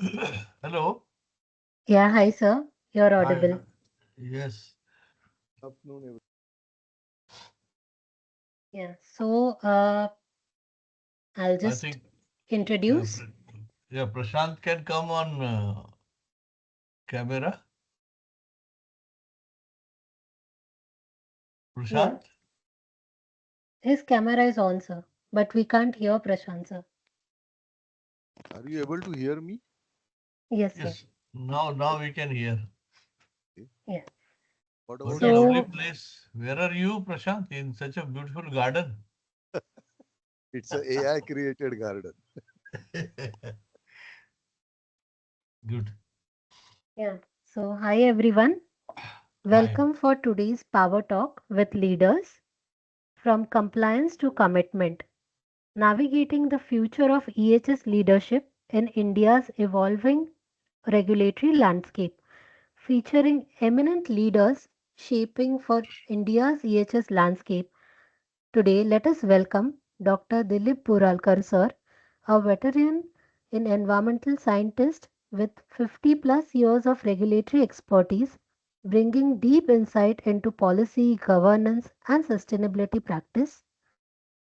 Hello. Yeah, hi sir. You're Hi. audible. Yes. Afternoon, Yeah. I'll I just think yeah, introduce. yeah, Prashant can come on camera. Yeah. Prashant? His camera is on, sir, but we can't hear Prashant, sir. are you able to hear me? Yes, yes. Yes. Now we can hear. Okay. Yeah. What What about a now? lovely So, place. Where are you, Prashant? In such a beautiful garden. It's a AI created garden. Good. yeah. Hi everyone. Hi. Welcome for today's Power Talk with leaders from compliance to commitment, navigating the future of EHS leadership in India's evolving regulatory landscape, featuring eminent leaders shaping for India's EHS landscape. Today, let us welcome Dr. Dilip Puralkar sir, a veteran in environmental scientist with 50 plus years of regulatory expertise, bringing deep insight into policy, governance, and sustainability practice.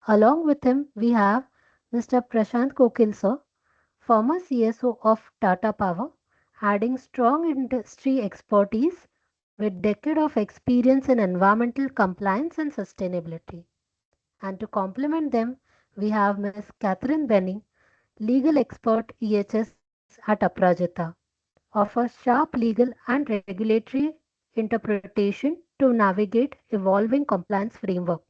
Along with him, we have Mr. Prashant Kokil sir, former CSO of Tata Power, adding strong industry expertise with decade of experience in environmental compliance and sustainability. And to complement them, we have Ms. Catherine Benning, legal expert EHS at Aprajita, offers sharp legal and regulatory interpretation to navigate evolving compliance framework.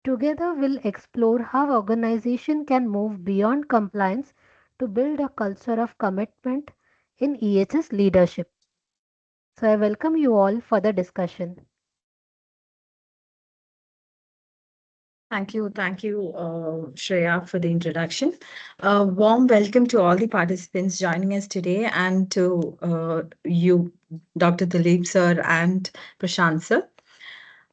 Together, we'll explore how organization can move beyond compliance to build a culture of commitment in EHS leadership. So I welcome you all for the discussion. Thank you, Shreya, for the introduction. Warm welcome to all the participants joining us today and to you, Dr. Dilip sir and Prashant sir.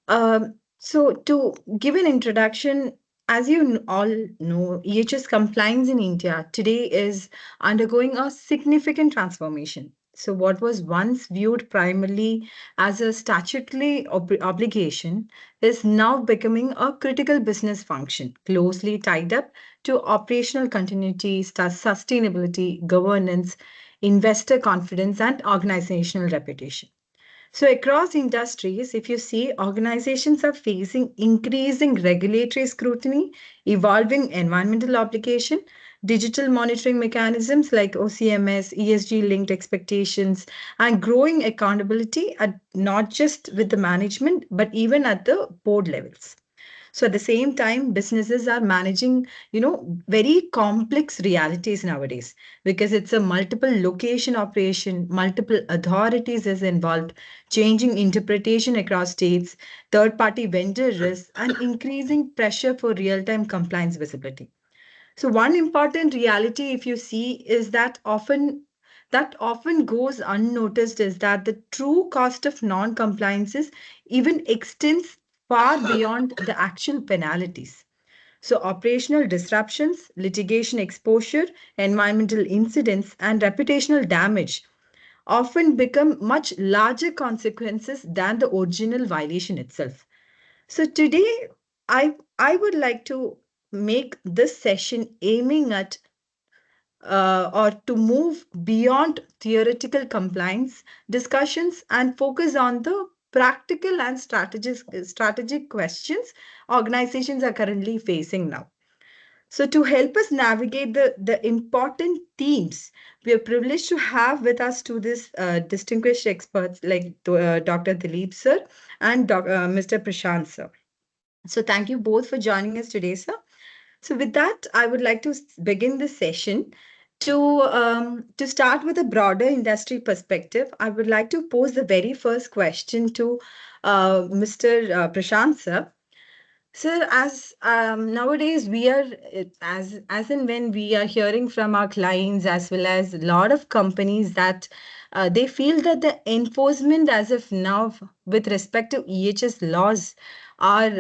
To give an introduction, as you all know, EHS compliance in India today is undergoing a significant transformation. So, what was once viewed primarily as a statutory obligation is now becoming a critical business function, closely tied up to operational continuity, sustainability, governance, investor confidence, and organizational reputation. So, across industries, if you see, organizations are facing increasing regulatory scrutiny, evolving environmental obligation, digital monitoring mechanisms like OCMS, ESG linked expectations, and growing accountability at not just with the management, but even at the board levels. So at the same time, businesses are managing, very complex realities nowadays because it's a multiple location operation, multiple authorities is involved, changing interpretation across states, third party vendor risk, and increasing pressure for real time compliance visibility. So one important reality, if you see, is that often goes unnoticed is that the true cost of non-compliances even extends far beyond the actual penalties. So operational disruptions, litigation exposure, environmental incidents, and reputational damage often become much larger consequences than the original violation itself. So today, I would like to make this session aiming at or to move beyond theoretical compliance discussions and focus on the practical and strategic questions organizations are currently facing now. So, to help us navigate the important themes, we are privileged to have with us to this distinguished experts like Dr. Dilip sir and Mr. Prashant sir. So, thank you both for joining us today, sir. So, with that, I would like to begin this session. To start with a broader industry perspective, I would like to pose the very first question to Mr. Prashant sir. Sir, as nowadays we are as and when we are hearing from our clients as well as a lot of companies that they feel that the enforcement as of now with respect to EHS laws are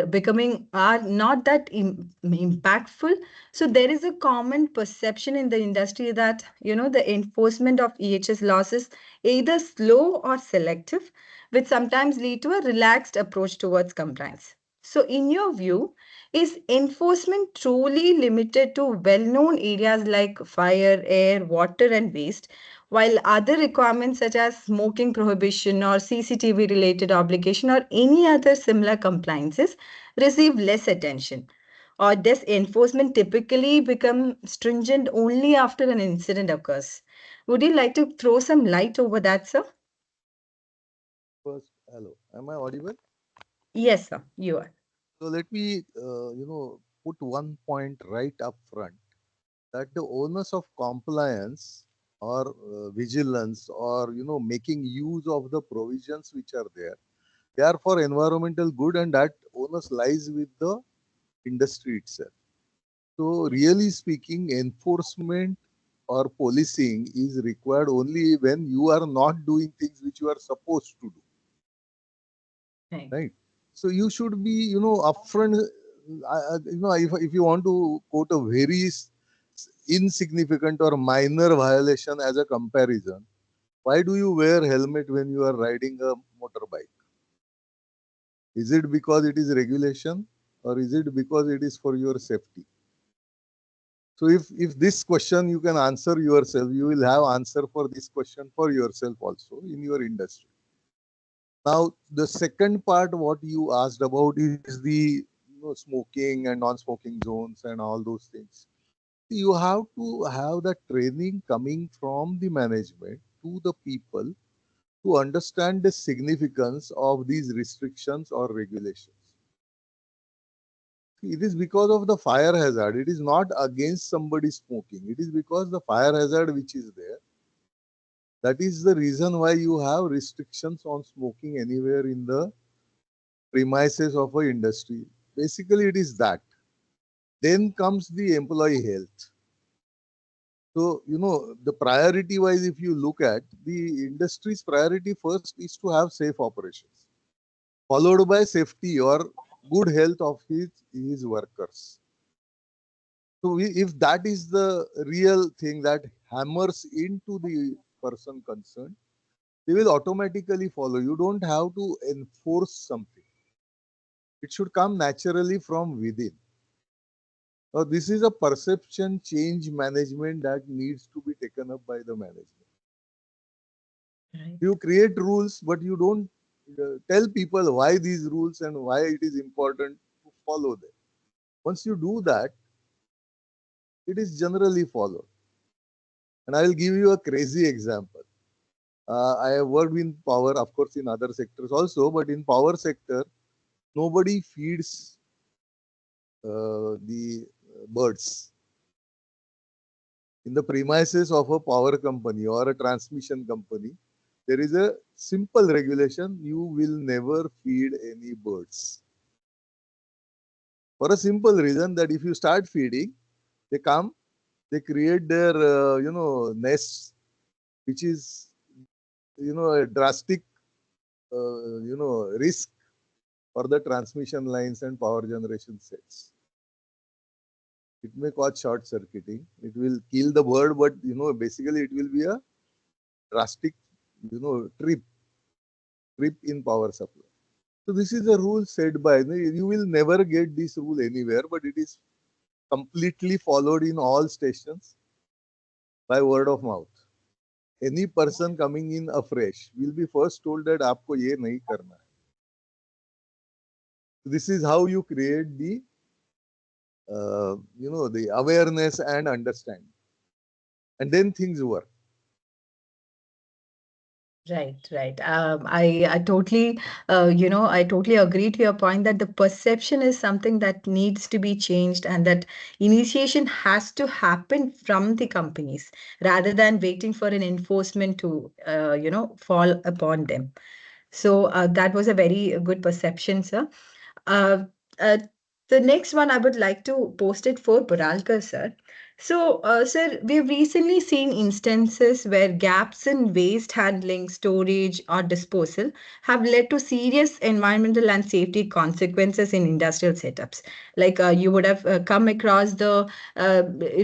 not that impactful. So there is a common perception in the industry that the enforcement of EHS laws is either slow or selective, which sometimes lead to a relaxed approach towards compliance. So in your view, is enforcement truly limited to well-known areas like fire, air, water, and waste, while other requirements such as smoking prohibition or CCTV related obligation or any other similar compliances receive less attention? Or does enforcement typically become stringent only after an incident occurs? Would you like to throw some light over that, sir? First, hello, am I audible? Yes, sir, you are. So let me, put one point right up front, that the onus of compliance or vigilance, or making use of the provisions which are there, they are for environmental good, and that onus lies with the industry itself. So really speaking, enforcement or policing is required only when you are not doing things which you are supposed to do, Right. right? So you should be, upfront. If you want to quote a very insignificant or minor violation as a comparison, why do you wear helmet when you are riding a motorbike? Is it because it is regulation, or is it because it is for your safety? So if this question you can answer yourself, you will have answer for this question for yourself also in your industry. Now, the second part, what you asked about, is the smoking and non-smoking zones and all those things. You have to have that training coming from the management to the people to understand the significance of these restrictions or regulations. It is because of the fire hazard. It is not against somebody smoking. It is because the fire hazard which is there. That is the reason why you have restrictions on smoking anywhere in the premises of a industry. Basically, it is that. Then comes the employee health. So, the priority wise, if you look at the industry's priority, first is to have safe operations, followed by safety or good health of his workers. So, if that is the real thing that hammers into the person concerned, they will automatically follow. You don't have to enforce something, it should come naturally from within. Now, this is a perception change management that needs to be taken up by the management. Right. You create rules, but you don't tell people why these rules and why it is important to follow them. Once you do that, it is generally followed. And I will give you a crazy example. I have worked in power, of course, in other sectors also, but in power sector, nobody feeds the birds. In the premises of a power company or a transmission company, there is a simple regulation: you will never feed any birds. For a simple reason that if you start feeding, they come, they create their nests, which is a drastic risk for the transmission lines and power generation sets. It may cause short circuiting. It will kill the bird, but basically it will be a drastic trip in power supply. So this is a rule set by, you will never get this rule anywhere, but it is completely followed in all stations by word of mouth. Any person coming in afresh will be first told that आपको ये नहीं करना है. This is how you create the awareness and understanding, and then things work. Right, right. I totally, I totally agree to your point that the perception is something that needs to be changed, and that initiation has to happen from the companies rather than waiting for an enforcement to, fall upon them. So that was a very good perception, sir. Uh, uh, the next one I would like to post it for Paralkar, sir. So, sir, we've recently seen instances where gaps in waste handling, storage, or disposal have led to serious environmental and safety consequences in industrial setups. Like you would have come across the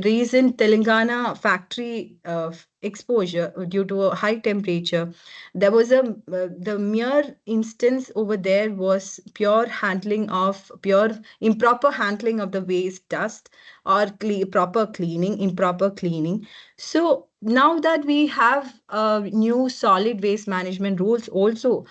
recent Telangana factory exposure due to a high temperature. There was the mere instance over there was pure improper handling of the waste dust or improper cleaning. So now that we have new solid waste management rules, also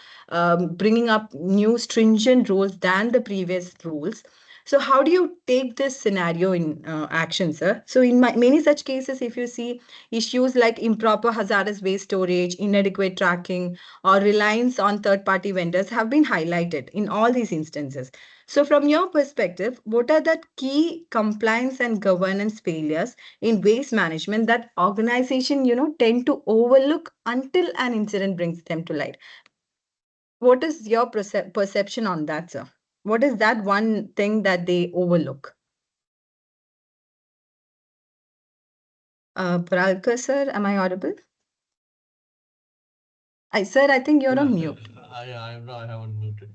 bringing up new stringent rules than the previous rules. So how do you take this scenario in action, sir? So in many such cases, if you see issues like improper hazardous waste storage, inadequate tracking, or reliance on third-party vendors have been highlighted in all these instances. So, from your perspective, what are the key compliance and governance failures in waste management that organization, tend to overlook until an incident brings them to light? What is your perception on that, sir? What is that one thing that they overlook? Paralkar, sir, am I audible? Sir, I think you're on Yes, mute. I haven't muted.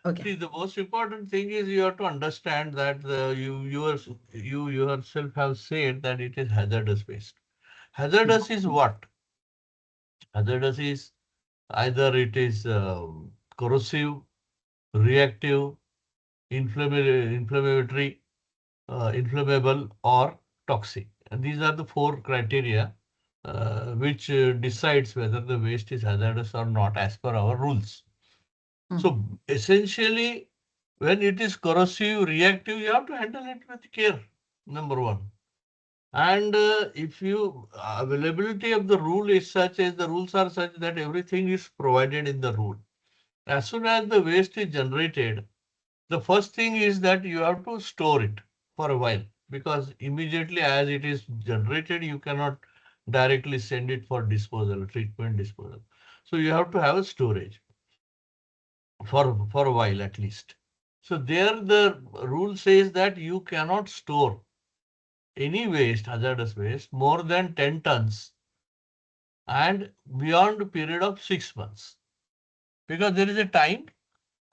Okay. See, the most important thing is you have to understand that you yourself have said that it is hazardous waste. Hazardous is what? Hazardous is either it is corrosive, reactive, inflammatory, inflammable, or toxic. And these are the four criteria which decides whether the waste is hazardous or not as per our rules. Mm. So essentially, when it is corrosive, reactive, you have to handle it with care, number one. And if you availability of the rule is such as the rules are such that everything is provided in the rule. As soon as the waste is generated, the first thing is that you have to store it for a while because immediately as it is generated, you cannot directly send it for disposal, treatment disposal. So you have to have a storage for a while at least. So there the rule says that you cannot store any waste, hazardous waste, more than 10 tons and beyond a period of 6 months because there is a time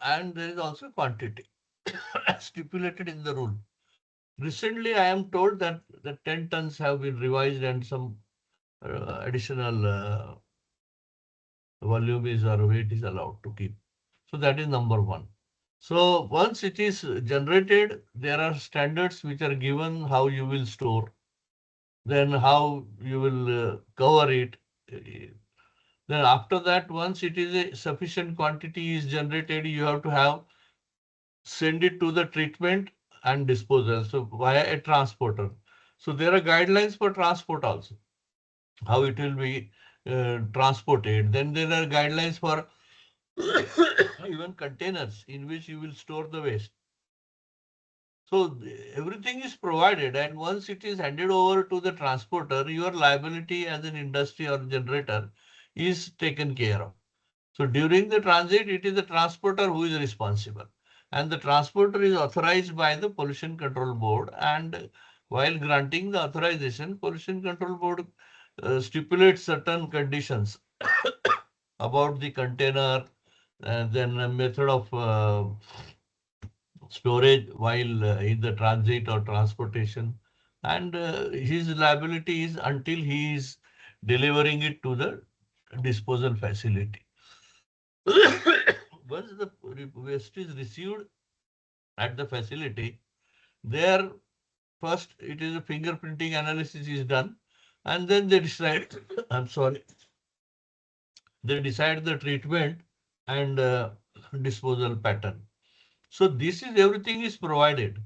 and there is also quantity stipulated in the rule. Recently, I am told that the 10 tons have been revised and some additional volume is or weight is allowed to keep. So that is number one. So once it is generated, there are standards which are given how you will store, then how you will cover it. Then after that, once it is a sufficient quantity is generated, you have to have send it to the treatment and disposal. So via a transporter. So there are guidelines for transport also, how it will be transported. Then there are guidelines for even containers in which you will store the waste. So everything is provided, and once it is handed over to the transporter, your liability as an industry or generator is taken care of. So during the transit, it is the transporter who is responsible. And the transporter is authorized by the Pollution Control Board. And while granting the authorization, Pollution Control Board stipulates certain conditions about the container, and then a method of storage while in the transit or transportation. And his liability is until he is delivering it to the disposal facility. Once the waste is received at the facility, there first it is a fingerprinting analysis is done, and then they decide, I'm sorry, they decide the treatment and disposal pattern. So this is everything is provided.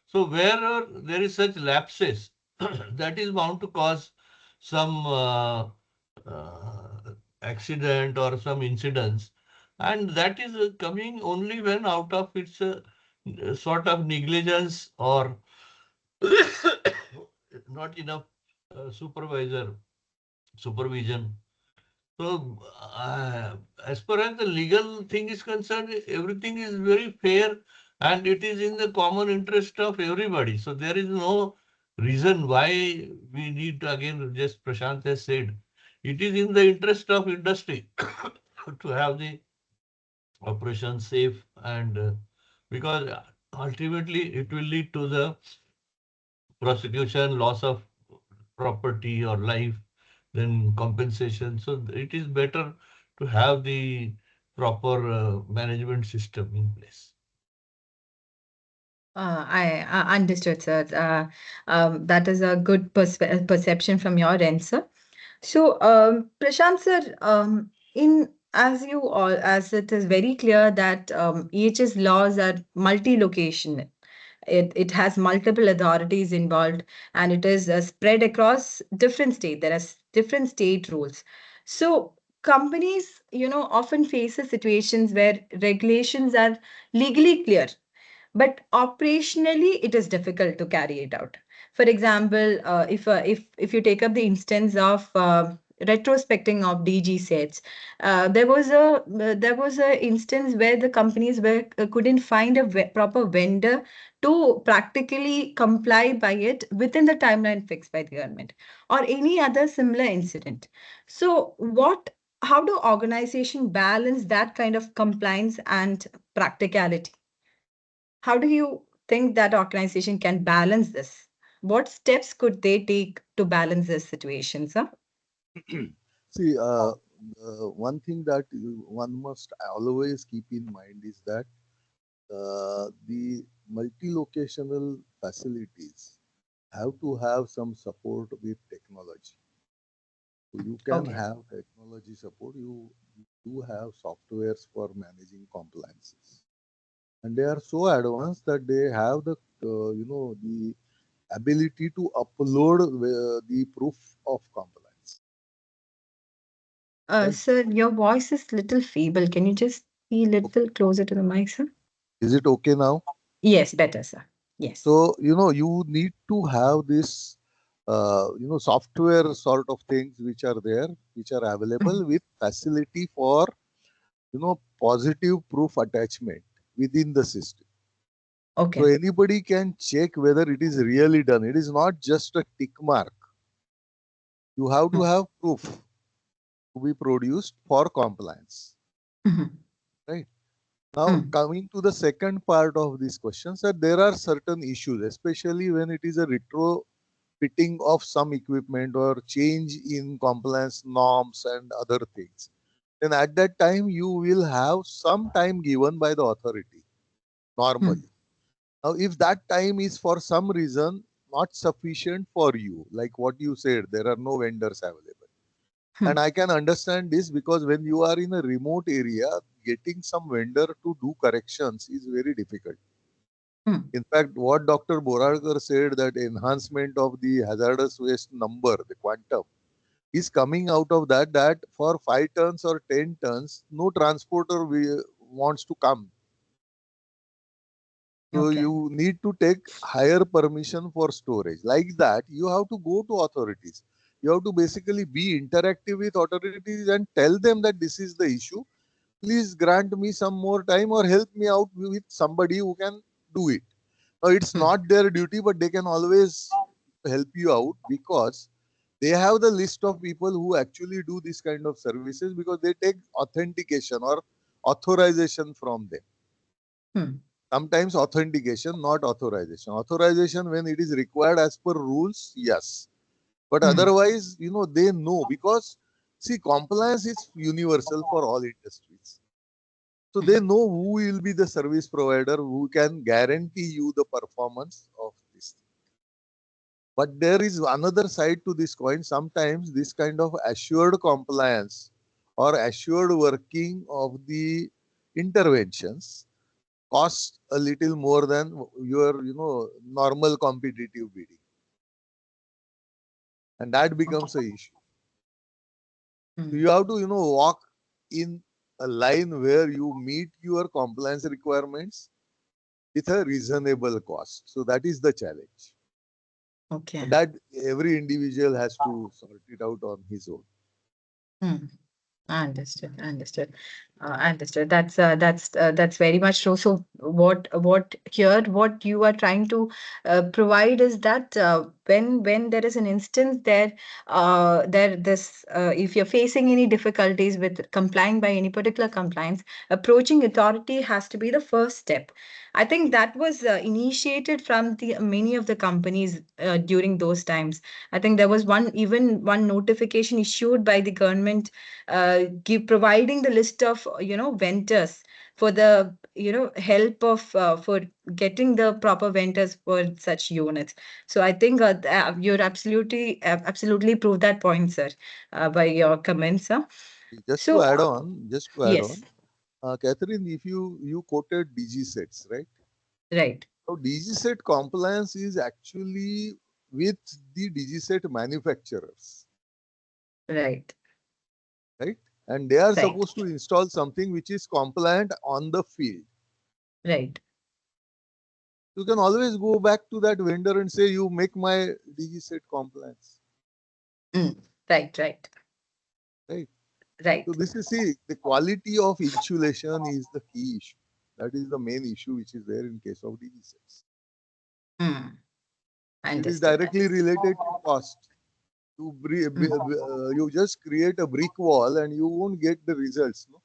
So where there is such lapses, that is bound to cause some accident or some incidents, and that is coming only when out of its sort of negligence or not enough supervision. So, as far as the legal thing is concerned, everything is very fair and it is in the common interest of everybody. So, there is no reason why we need to, again, just Prashant has said, it is in the interest of industry to have the operation safe and because ultimately it will lead to the prosecution, loss of property or life, then compensation. So it is better to have the proper management system in place. I understood, sir. That is a good perception from your end, sir. So, Prashant sir, in as you all as it is very clear that EHS laws are multi-location. It has multiple authorities involved, and it is spread across different state. There are different state rules. So companies, often faces situations where regulations are legally clear, but operationally it is difficult to carry it out. For example, if you take up the instance of retrospecting of DG sets, there was a instance where the companies couldn't find a proper vendor to practically comply by it within the timeline fixed by the government, or any other similar incident. So what how do organization balance that kind of compliance and practicality? How do you think that organization can balance this? What steps could they take to balance this situation, sir? See, one thing that one must always keep in mind is that the multi-locational facilities have to have some support with technology. So you can Okay. have technology support. You do have softwares for managing compliances, and they are so advanced that they have the ability to upload the proof of compliance. Right? Sir, your voice is little feeble. Can you just be a Okay. little closer to the mic, sir? Is it okay now? Yes, better, sir. Yes. So you need to have this software sort of things which are there, which are Mhm. available with facility for positive proof attachment within the system. So Okay. anybody can check whether it is really done. It is not just a tick mark. You have to Mm. have proof to be produced for compliance. Mhm. Right. Now, Mm. coming to the second part of this question, sir, there are certain issues, especially when it is a retrofitting of some equipment or change in compliance norms and other things. Then at that time, you will have some time given by the authority Mm. normally. Now, if that time is for some reason not sufficient for you, like what you said, there are no vendors available. And Mm. I can understand this because when you are in a remote area, getting some vendor to do corrections is very difficult. Mm. In fact, what Dr. Borarkar said that enhancement of the hazardous waste number, the quantum, is coming out of that for 5 tons or 10 tons, no transporter wants to come. So Okay. you need to take higher permission for storage. Like that, you have to go to authorities. You have to basically be interactive with authorities and tell them that this is the issue. Please grant me some more time or help me out with somebody who can do it. Now, it's Mm. not their duty, but they can always help you out because they have the list of people who actually do this kind of services because they take authentication or authorization from them. Mm. Sometimes authentication, not authorization. Authorization when it is required as per rules, yes. But Mm. otherwise, they know because see, compliance is universal for all industries. So they know who will be the service provider who can guarantee you the performance of this. But there is another side to this coin. Sometimes this kind of assured compliance or assured working of the interventions cost a little more than your normal competitive bidding, and that Okay. becomes a issue. So Mm. you have to walk in a line where you meet your compliance requirements with a reasonable cost. So that is the challenge, Okay. and that every individual has to sort it out on his own. Mm. Understood. Understood. Understood. That's very much so. So what you are trying to provide is that when there is an instance there, if you're facing any difficulties with complying by any particular compliance, approaching authority has to be the first step. I think that was initiated from the many of the companies during those times. I think there was one notification issued by the government providing the list of vendors for the help of for getting the proper vendors for such units. So I think you're absolutely proved that point, sir, by your comments, sir. Just to So add on, yes, Catherine, if you quoted DG sets, right? right, So DG set compliance is actually with the DG set manufacturers, right, right? And they are right, supposed to install something which is compliant on the field. right. You can always go back to that vendor and say, you make my DG set compliance, Mm, right, right, right? So right. this is, see, the quality of insulation is the key issue. That is the main issue which is there in case of DG sets. Mm, It is understood. directly related to cost. Mm, You just create a brick wall and you won't get the results. No?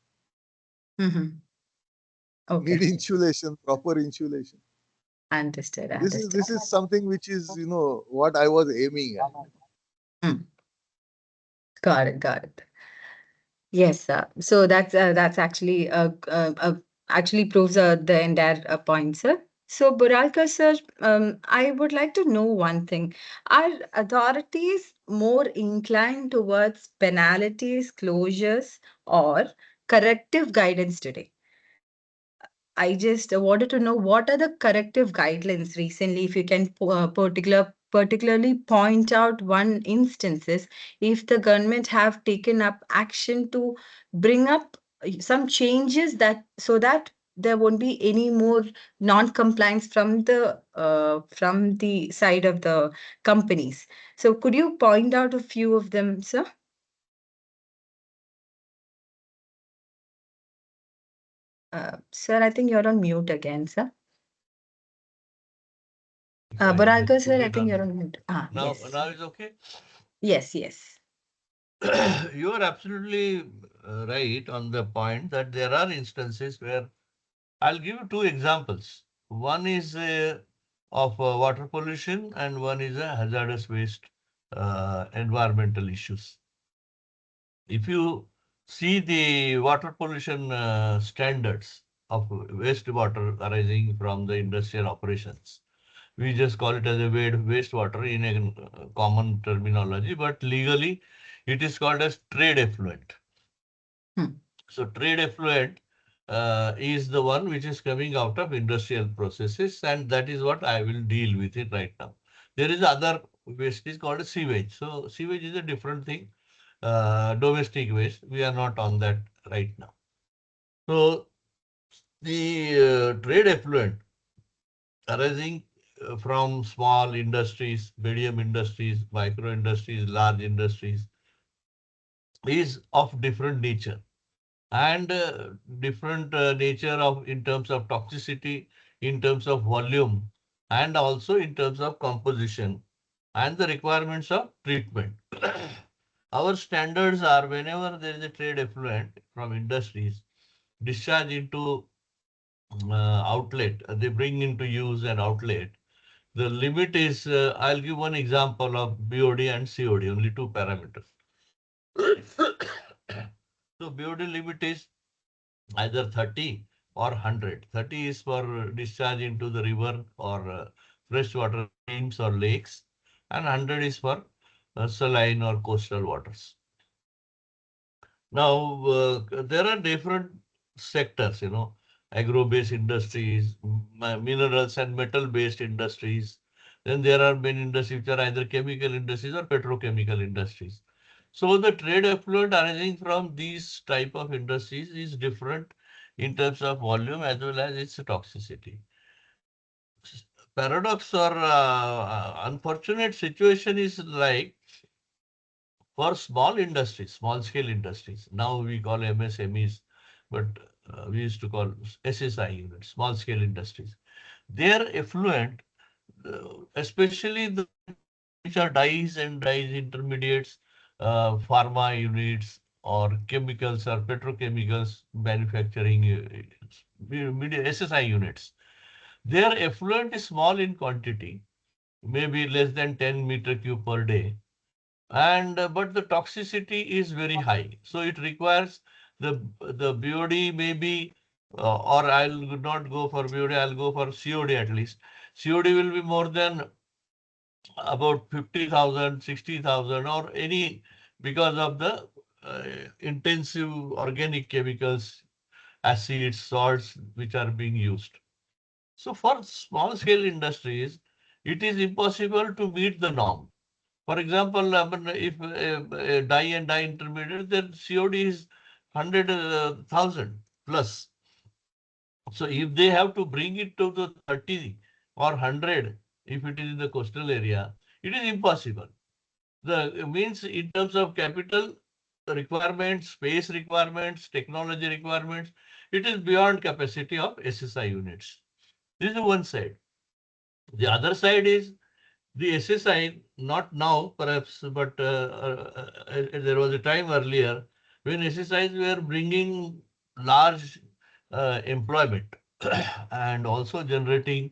mhm. You need Okay, insulation, proper insulation. understood, So this is understood. something which is what I was aiming at. Mm, got it, got it. Yes, sir. So that's actually actually proves the entire point, sir. So Buralka sir, I would like to know one thing. Are authorities more inclined towards penalties, closures, or corrective guidance today? I just wanted to know what are the corrective guidelines recently, if you can particularly point out one instances if the government have taken up action to bring up some changes that so that there won't be any more non-compliance from the side of the companies. So could you point out a few of them, sir? Sir, I think you're on mute again, sir. If I Buralka just put sir, I it think you're on on mute. Ah, now, yes. now it's okay. Yes, yes. You are absolutely right on the point that there are instances where I'll give you two examples. One is of water pollution, and one is a hazardous waste environmental issues. If you see the water pollution standards of wastewater arising from the industrial operations, we just call it as a wastewater in a common terminology, but legally it is called as trade effluent. Hmm. So trade effluent is the one which is coming out of industrial processes, and that is what I will deal with it right now. There is other waste is called a sewage. So sewage is a different thing. Domestic waste. We are not on that right now. So the trade effluent arising from small industries, medium industries, micro industries, large industries is of different nature, and different nature of in terms of toxicity, in terms of volume, and also in terms of composition and the requirements of treatment. Our standards are whenever there is a trade effluent from industries discharge into outlet, they bring into use and outlet. The limit is, I'll give one example of BOD and COD, only two parameters. So BOD limit is either 30 or 100. 30 is for discharge into the river or freshwater streams or lakes, and 100 is for saline or coastal waters. Now, there are different sectors, agro-based industries, minerals and metal-based industries. Then there are many industries which are either chemical industries or petrochemical industries. So the trade effluent arising from these type of industries is different in terms of volume as well as its toxicity. Paradox or unfortunate situation is like For small industries, small scale industries, now we call MSMEs, but we used to call SSI units, small scale industries. They are effluent, especially the which are dyes and dyes intermediates, pharma units or chemicals or petrochemicals manufacturing SSI units. Their effluent is small in quantity, maybe less than 10 meter cube per day, and but the toxicity is very high. So it requires the BOD maybe, or I'll not go for BOD, I'll go for COD at least. COD will be more than about 50,000, 60,000, or any, because of the intensive organic chemicals, acids, salts, which are being used. So for small scale industries, it is impossible to meet the norm. For example, I mean, if dye and dye intermediate, then COD is 100,000 plus. So if they have to bring it to the 30 or 100, if it is in the coastal area, it is impossible. The means in terms of capital requirements, space requirements, technology requirements, it is beyond capacity of SSI units. This is one side. The other side is the SSI, not now perhaps, but there was a time earlier when SSIs were bringing large employment and also generating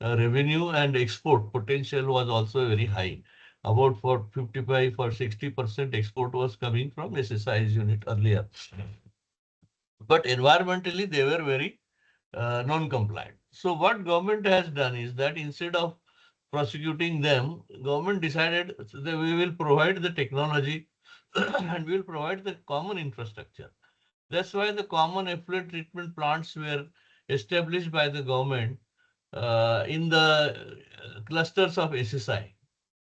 revenue, and export potential was also very high. About for 55 or 60% export was coming from SSIs unit earlier. But environmentally, they were very non-compliant. So what government has done is that instead of prosecuting them, government decided that we will provide the technology and we will provide the common infrastructure. That's why the common effluent treatment plants were established by the government in the clusters of SSI,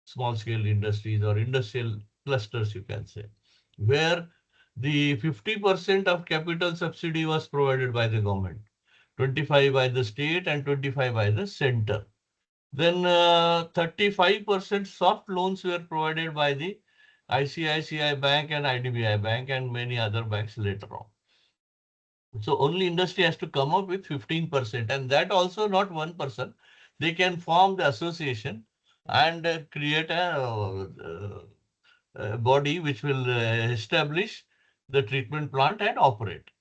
small scale industries or industrial clusters, you can say, where the 50% of capital subsidy was provided by the government, 25 by the state and 25 by the center. Then 35% soft loans were provided by the ICICI Bank and IDBI Bank and many other banks later on. So only industry has to come up with 15%, and that also not one person. They can form the association and create a body which will establish the treatment plant and operate.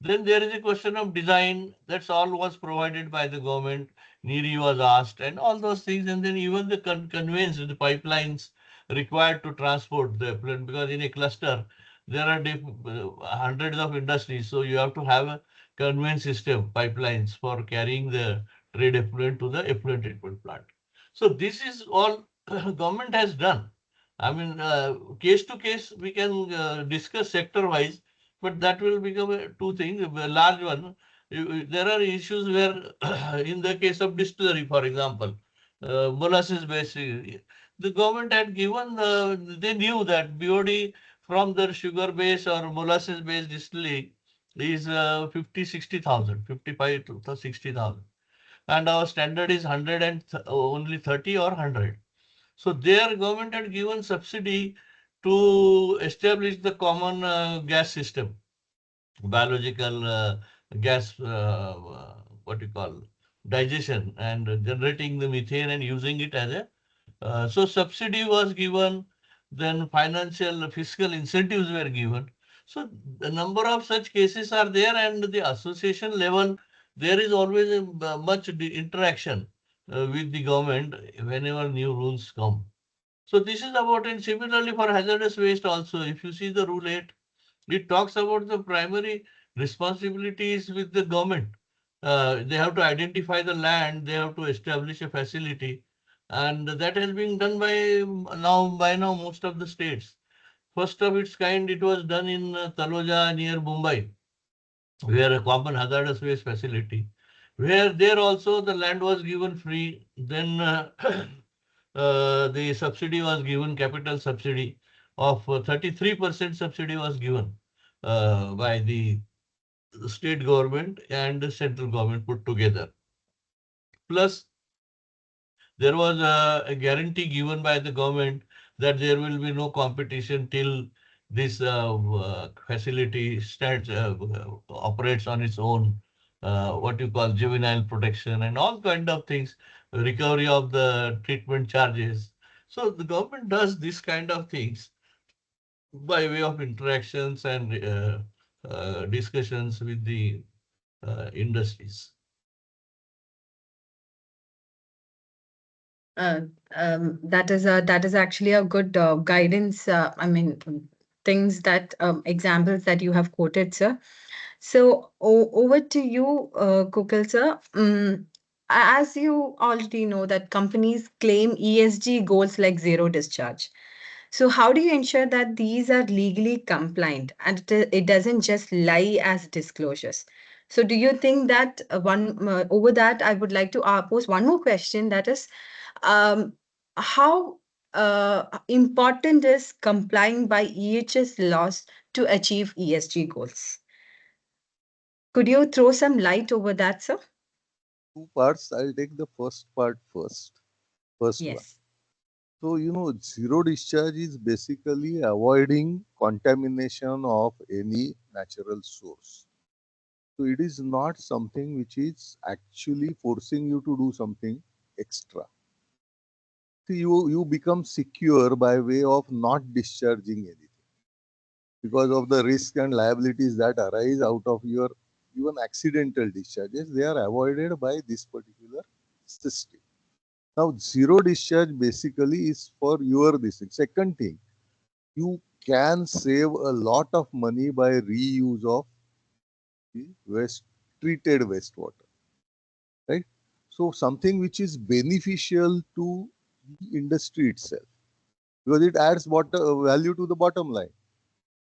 Then there is a question of design. That's all was provided by the government. NEERI was asked and all those things. And then even the conveyance, the pipelines required to transport the effluent, because in a cluster, there are hundreds of industries. So you have to have a conveyance system, pipelines for carrying the trade effluent to the effluent treatment plant. So this is all government has done. I mean, case to case, we can discuss sector wise, but that will become two things. A large one, there are issues where, in the case of distillery, for example, molasses based, the government had given, they knew that BOD from the sugar base or molasses based distillery is 50, 60,000, 55 to 60,000. And our standard is 100 and only 30 or 100. So their government had given subsidy to establish the common gas system, biological gas, what you call, digestion and generating the methane and using it as a, so subsidy was given, then financial fiscal incentives were given. So the number of such cases are there, and the association level, there is always a much interaction with the government whenever new rules come. So this is about, and similarly for hazardous waste also, if you see the Rule 8, it talks about the primary responsibilities with the government. They have to identify the land, they have to establish a facility, and that has been done by now most of the states. First of its kind, it was done in Taloja near Mumbai, where a common hazardous waste facility, where there also the land was given free. Then the subsidy was given, capital subsidy of 33% subsidy was given by the state government and the central government put together. Plus, there was a guarantee given by the government that there will be no competition till this facility operates on its own, what you call juvenile protection and all kind of things, recovery of the treatment charges. So the government does this kind of things by way of interactions and discussions with the industries. Uh, that is actually a good guidance. I mean, things that examples that you have quoted, sir. So over to you, Kukul sir. As you already know that companies claim ESG goals like zero discharge. So how do you ensure that these are legally compliant and it doesn't just lie as disclosures? So do you think that over that I would like to pose one more question, that is, um, how important is complying by EHS laws to achieve ESG goals? Could you throw some light over that, sir? Two parts. I'll take the first part first. First one. Yes. So, zero discharge is basically avoiding contamination of any natural source. So, it is not something which is actually forcing you to do something extra. See, you become secure by way of not discharging anything because of the risk and liabilities that arise out of your even accidental discharges. They are avoided by this particular system. Now, zero discharge basically is for your this thing. Second thing, you can save a lot of money by reuse of the treated wastewater, right? So something which is beneficial to the industry itself because it adds value to the bottom line.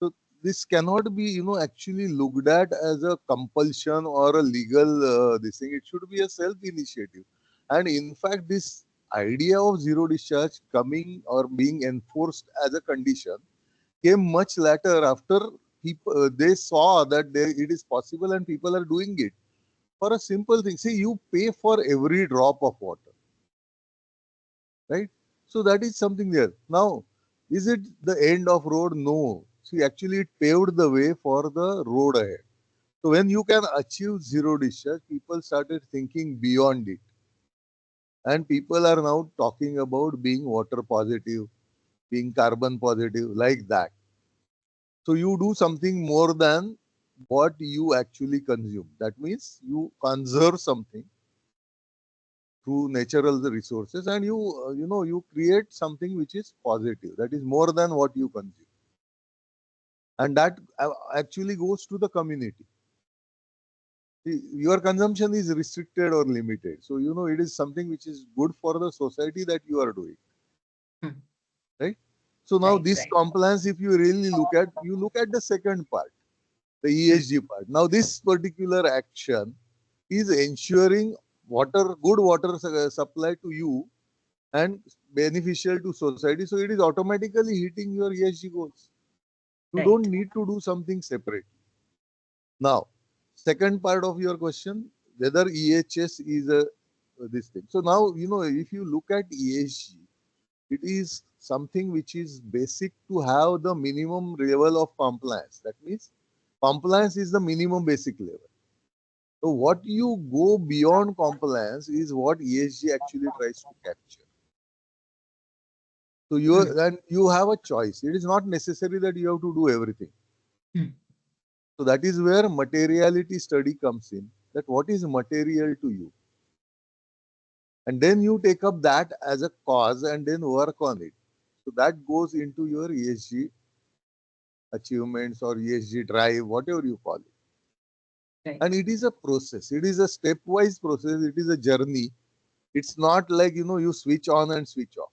So this cannot be, actually looked at as a compulsion or a legal this thing. It should be a self-initiative. And in fact, this idea of zero discharge coming or being enforced as a condition came much later after people they saw that it is possible and people are doing it for a simple thing. See, you pay for every drop of water, right? So that is something there. Now, is it the end of road? No. See, actually, it paved the way for the road ahead. So when you can achieve zero discharge, people started thinking beyond it, and people are now talking about being water positive, being carbon positive, like that. So you do something more than what you actually consume. That means you conserve something through natural resources, and you create something which is positive. That is more than what you consume, and that actually goes to the community. See, your consumption is restricted or limited, so it is something which is good for the society that you are doing, Hmm. right? So now Right, this right, compliance, if you really look at the second part, the Hmm. ESG part. Now, this particular action is ensuring good water supply to you and beneficial to society. So, it is automatically hitting your ESG goals. You right. don't need to do something separate. Now, second part of your question, whether EHS is this thing. So now, if you look at ESG, it is something which is basic to have the minimum level of compliance. That means compliance is the minimum basic level. So what you go beyond compliance is what ESG actually tries to capture. So Hmm. you have a choice. It is not necessary that you have to do everything. Hmm. So that is where materiality study comes in. That what is material to you, and then you take up that as a cause and then work on it. So that goes into your ESG achievements or ESG drive, whatever you call it. Right. And it is a process. It is a stepwise process. It is a journey. It's not like you switch on and switch off.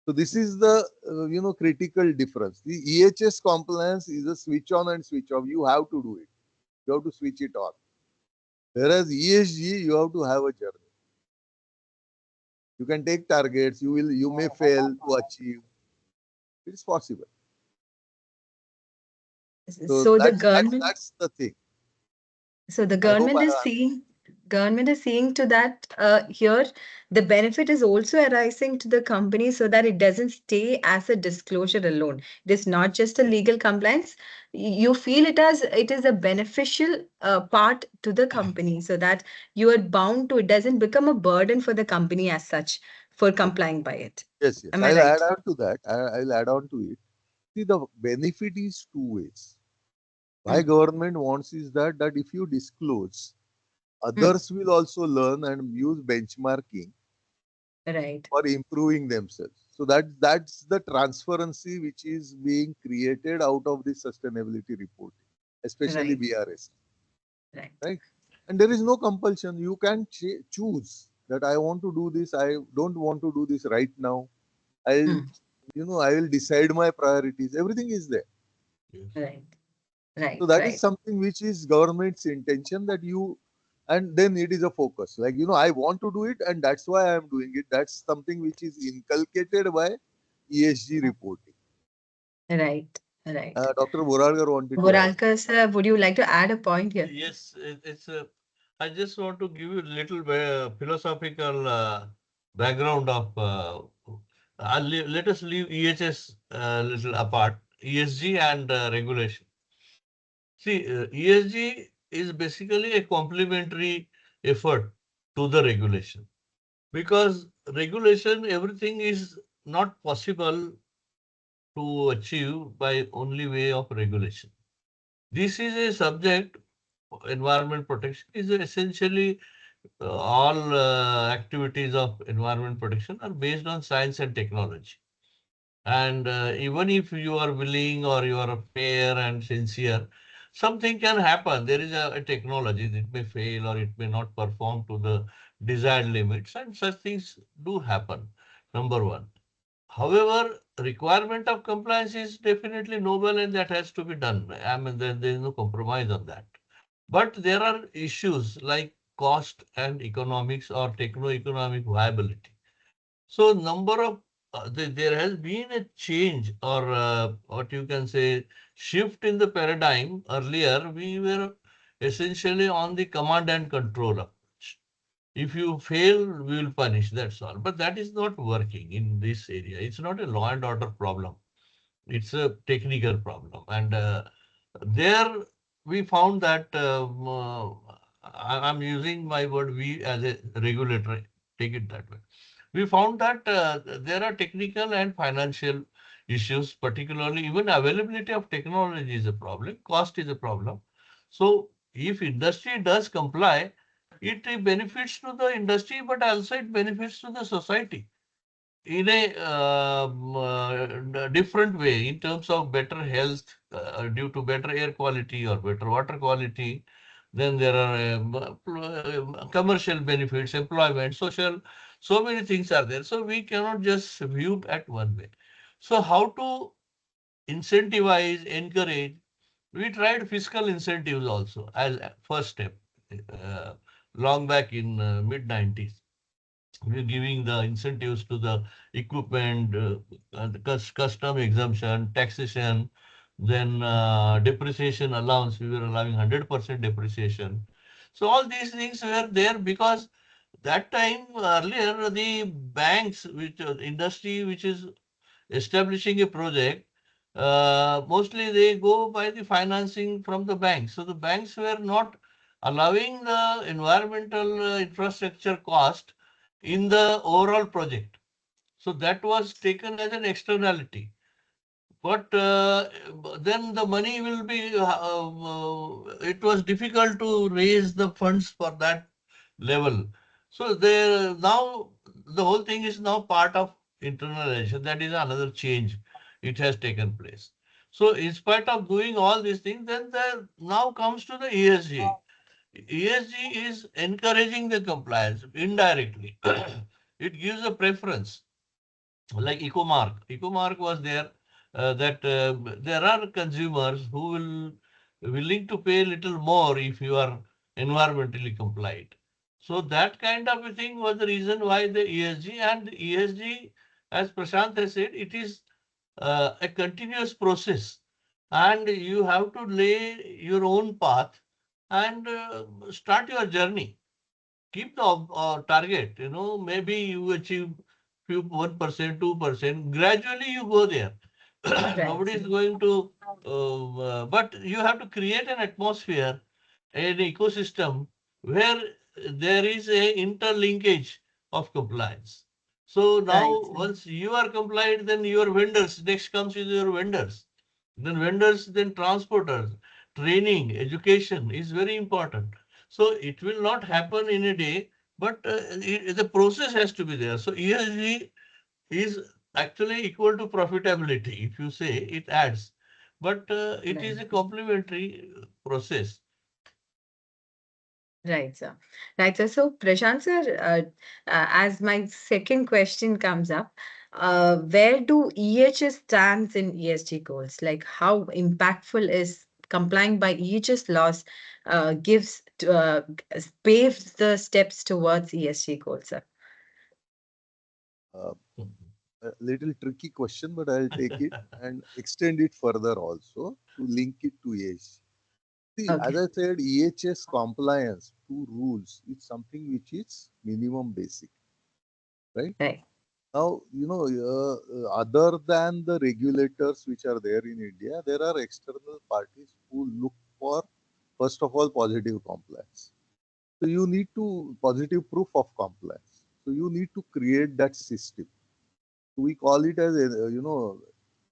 So this is the critical difference. The EHS compliance is a switch on and switch off. You have to do it. You have to switch it on. Whereas ESG, you have to have a journey. You can take targets. You may fail to achieve. It is possible. So So the that's government, that's the thing. so the I hope government I is have answered. seeing. government is seeing to that here the benefit is also arising to the company so that it doesn't stay as a disclosure alone. It is not just a legal compliance. You feel it as it is a beneficial part to the company so that you are bound to it doesn't become a burden for the company as such for Yes, complying by it. yes, yes. Am I I'll add right? on to that. I'll add on to it. See, the benefit is two ways. Why Mm, government wants is that if you disclose, mm, others will also learn and use benchmarking right, for improving themselves. So that's the transparency which is being created out of the sustainability reporting, especially right, BRS, right. right? And there is no compulsion. You can choose that I want to do this. I don't want to do this right now. I'll, Mm, I will decide my priorities. Everything is there. Yes. right, So right, that is right. something which is government's intention that you, and then it is a focus. Like, I want to do it and that's why I am doing it. That's something which is inculcated by ESG reporting. Right, right. Dr. Borarkar wanted to add. Voralkar sir, would you like to add a point here? Yes, it's a. I just want to give you a little philosophical background of. Let us leave EHS little apart. ESG and regulation. See, ESG is basically a complementary effort to the regulation, because regulation, everything is not possible to achieve by only way of regulation. This is a subject. Environment protection is essentially all activities of environment protection are based on science and technology. And even if you are willing or you are fair and sincere, something can happen. There is a technology that may fail or it may not perform to the desired limits, and such things do happen. Number one. However, requirement of compliance is definitely noble and that has to be done. I mean, there is no compromise on that. But there are issues like cost and economics or techno-economic viability. So number of there has been a change or what you can say shift in the paradigm. Earlier, we were essentially on the command and control approach. If you fail, we will punish. That's all. But that is not working in this area. It's not a law and order problem. It's a technical problem. And there we found that I'm using my word we as a regulator, take it that way. We found that there are technical and financial issues, particularly even availability of technology is a problem, cost is a problem. So if industry does comply, it benefits to the industry, but also it benefits to the society in a different way in terms of better health due to better air quality or better water quality. Then there are commercial benefits, employment, social, so many things are there. So we cannot just view at one way. So how to incentivize, encourage? We tried fiscal incentives also as a first step uh, long back in mid 90s. We're giving the incentives to the equipment, the custom exemption, taxation, then depreciation allowance. We were allowing 100% depreciation. So all these things were there because that time earlier the banks, which industry which is establishing a project, mostly they go by the financing from the banks. So the banks were not allowing the environmental infrastructure cost in the overall project. So that was taken as an externality. But then the money will be, it was difficult to raise the funds for that level. So there now the whole thing is now part of internalization. That is another change. It has taken place. So in spite of doing all these things, then there now comes to the ESG. ESG is encouraging the compliance indirectly. It gives a preference like ecomark. Ecomark was there that there are consumers who will willing to pay a little more if you are environmentally compliant. So that kind of a thing was the reason why the ESG, and ESG, as Prashant has said, it is a continuous process and you have to lay your own path and start your journey. keep the target. Maybe you achieve few 1%, 2%. Gradually you go there. Right. Nobody is going to, but you have to create an atmosphere, an ecosystem where there is a interlinkage of compliance. So Right. now once you are compliant, then your vendors, next comes with your vendors. Then vendors, then transporters, training, education is very important. So it will not happen in a day, but the process has to be there. So ESG is actually equal to profitability. If you say it adds, but it Right. is a complementary process. Right, sir. Right, sir. So, Prashant, sir, as my second question comes up, where do EHS stands in ESG goals? Like, how impactful is complying by EHS laws paves the steps towards ESG goals, sir? Uh, a little tricky question, but I'll take it and extend it further also to link it to EHS. See, Okay. as I said, EHS compliance to rules is something which is minimum basic, right? Right. Now, other than the regulators which are there in India, there are external parties who look for, first of all, positive compliance. So you need to positive proof of compliance. So you need to create that system. We call it as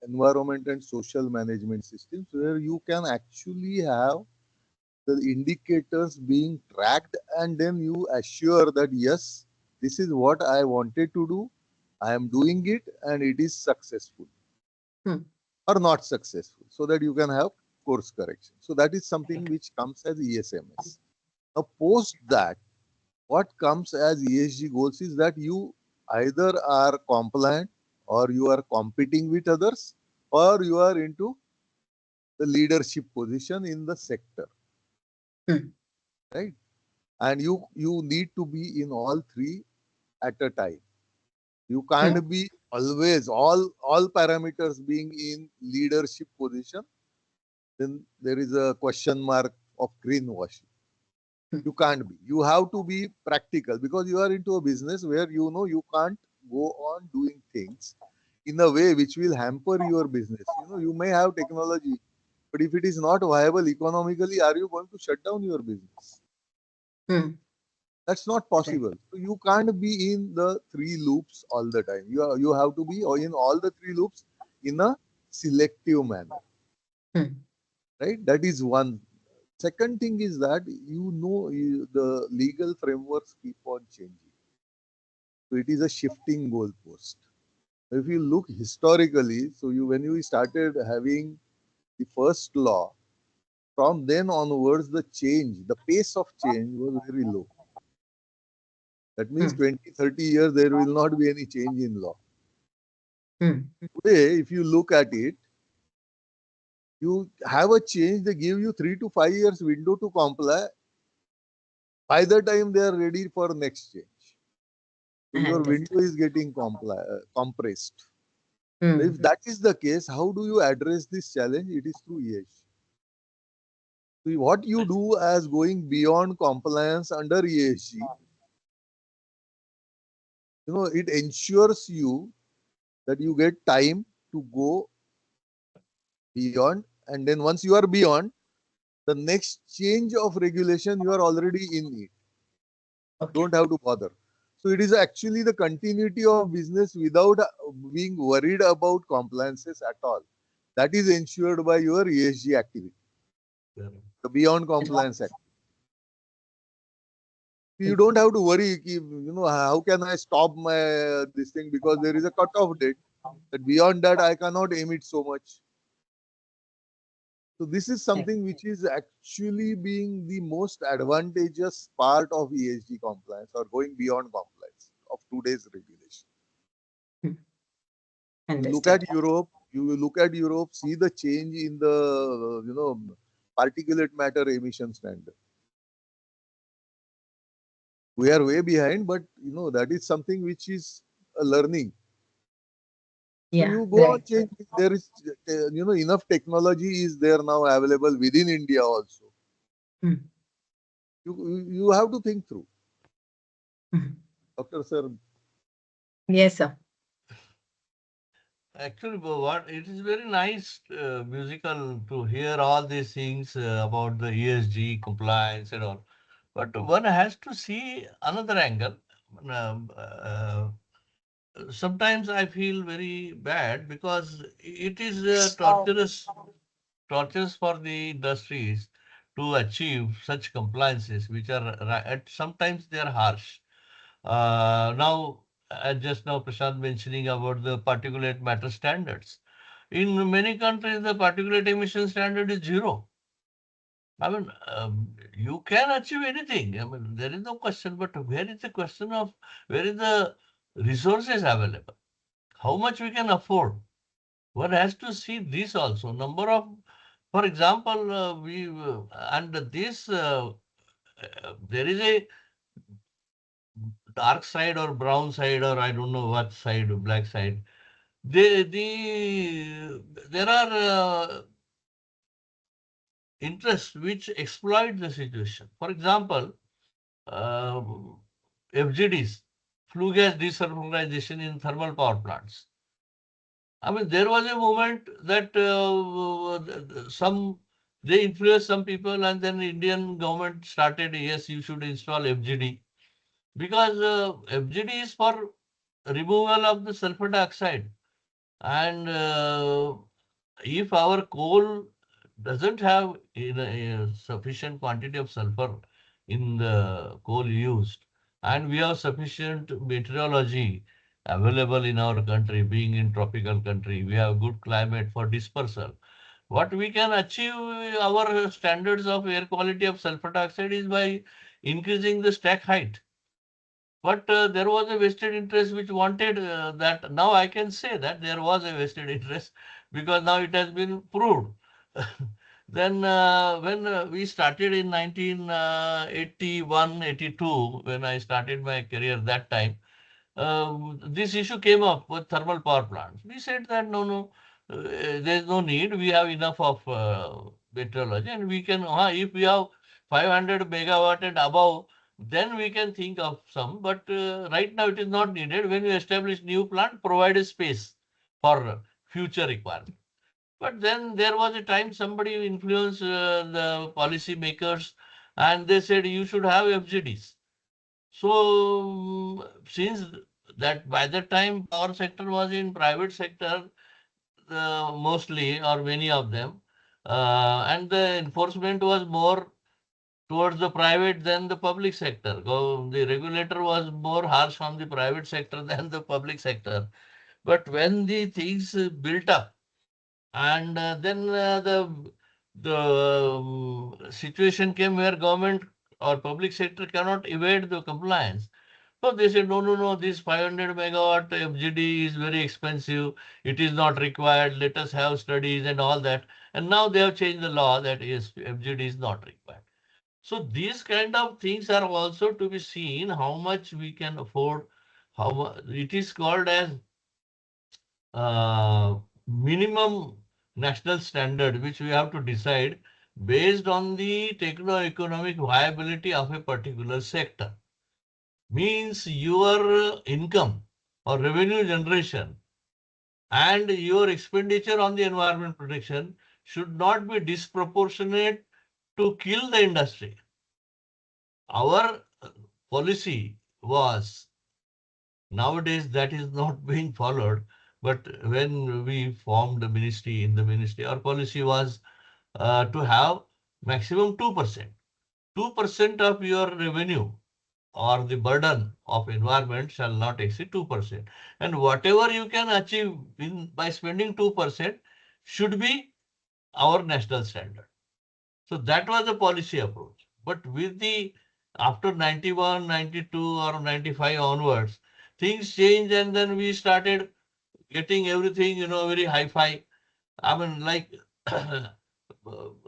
environment and social management systems where you can actually have the indicators being tracked, and then you assure that yes, this is what I wanted to do, I am doing it, and it is successful Hmm. or not successful, so that you can have course correction. So that is something which comes as ESMS. Now post that, what comes as ESG goals is that you either are compliant, or you are competing with others, or you are into the leadership position in the sector, Hmm. right? And you need to be in all three at a time. You Hmm. can't be always all parameters being in leadership position. Then there is a question mark of greenwashing. Hmm. You can't be. You have to be practical, because you are into a business where you can't go on doing things in a way which will hamper your business. You may have technology, but if it is not viable economically, are you going to shut down your business? Hmm. That's not Right. possible. So you can't be in the three loops all the time. You have to be in all the three loops in a selective manner, Hmm. right? That is one. Second thing is that the legal frameworks keep on changing. So it is a shifting goalpost. If you look historically, so when you started having the first law, from then onwards, the pace of change was very low. That means Hmm. 20, 30 years, there will not be any change in law. Hmm. Today, if you look at it, you have a change, they give you 3 to 5 years window to comply. By the time they are ready for next change. So I your understand. window is getting compressed. So Hmm. if that is the case, how do you address this challenge? It is through EH. So what you do as going beyond compliance under ESG, it ensures you that you get time to go beyond, and then once you are beyond, the next change of regulation, you are already in it. Okay. Don't have to bother. So it is actually the continuity of business without being worried about compliances at all. That is ensured by your ESG activity, Correct. the beyond compliance act. You don't have to worry, how can I stop my this thing, because there is a cutoff date. That beyond that, I cannot emit so much. So this is Right. something which is actually being the most advantageous part of ESG compliance, or going beyond compliance of today's regulation. Hmm. You look Understood. at Europe, you will look at Europe, see the change in the particulate matter emission standard. We are way behind, but that is something which is a learning. So Yeah. you go on Right. changing. There is enough technology is there now available within India also. Hmm. You have to think through. Mhm. Dr. Sir, Yes, sir. Actually, what it is very nice musical to hear all these things about the ESG compliance and all. But one has to see another angle. Um, uh, Sometimes I feel very bad because it is torturous for the industries to achieve such compliances, which are sometimes they are harsh. Now, just now Prashant mentioning about the particulate matter standards. In many countries, the particulate emission standard is zero. I mean, you can achieve anything. I mean, there is no question, but where is the question of where is the resources available? How much we can afford? One has to see this also. Number of, for example, and this there is a dark side or brown side or I don't know what side, black side. There are interests which exploit the situation. For example, uh, FGDs, flue gas desulfurization in thermal power plants. I mean, there was a moment that they influenced some people, and then the Indian government started, yes, you should install FGD because FGD is for removal of the sulfur dioxide. And if our coal doesn't have a sufficient quantity of sulfur in the coal used, and we have sufficient meteorology available in our country, being in tropical country, we have good climate for dispersal. What we can achieve our standards of air quality of sulfur dioxide is by increasing the stack height. But there was a vested interest which wanted that. Now I can say that there was a vested interest because now it has been proved. Then when we started in 1981, 82, when I started my career that time, this issue came up with thermal power plants. We said that no, there is no need. We have enough of meteorology, and we can, if we have 500 megawatt and above, then we can think of some. But right now it is not needed. When you establish new plant, provide a space for future requirement. But then there was a time somebody influenced the policy makers, and they said you should have FGDs. So since that by the time power sector was in private sector, mostly or many of them, and the enforcement was more towards the private than the public sector. The regulator was more harsh on the private sector than the public sector. But when the things built up, and then the situation came where government or public sector cannot evade the compliance. So they said, no, this 500 megawatt FGD is very expensive. It is not required. Let us have studies and all that. And now they have changed the law that yes, FGD is not required. So these kind of things are also to be seen how much we can afford. It is called as uh, minimum national standard, which we have to decide based on the techno-economic viability of a particular sector. Means your income or revenue generation and your expenditure on the environment protection should not be disproportionate to kill the industry. Our policy was nowadays that is not being followed. But when we formed the ministry, in the ministry, our policy was to have maximum 2%. 2% of your revenue or the burden of environment shall not exceed 2%. And whatever you can achieve by spending 2% should be our national standard. So that was the policy approach. But with the after 91, 92 or 95 onwards, things changed and then we started getting everything, very hi-fi. I mean, like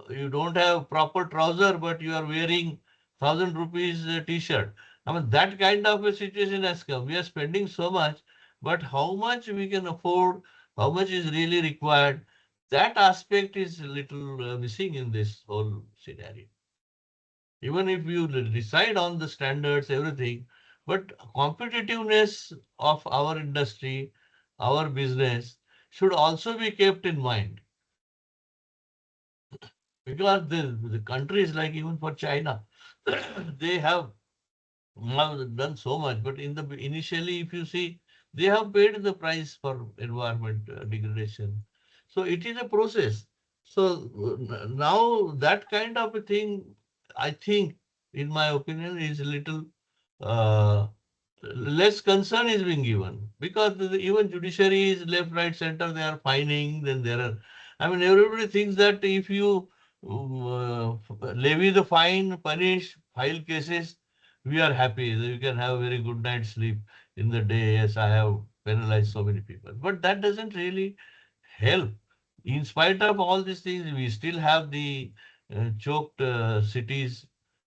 you don't have proper trouser, but you are wearing 1,000 rupees t-shirt. I mean, that kind of a situation has come. We are spending so much, but how much we can afford, how much is really required, that aspect is a little missing in this whole scenario. Even if you decide on the standards, everything, But competitiveness of our industry, our business should also be kept in mind, because the countries like even for China, they have now done so much, but in the initially, if you see, they have paid the price for environment degradation. So it is a process. So now that kind of a thing, I think, in my opinion, is a little uh, less concern is being given, because even judiciary is left, right, center. They are fining. Then there are, I mean, everybody thinks that if you levy the fine, punish, file cases, we are happy. You can have a very good night's sleep in the day. Yes, I have penalized so many people, but that doesn't really help. In spite of all these things, we still have the choked cities.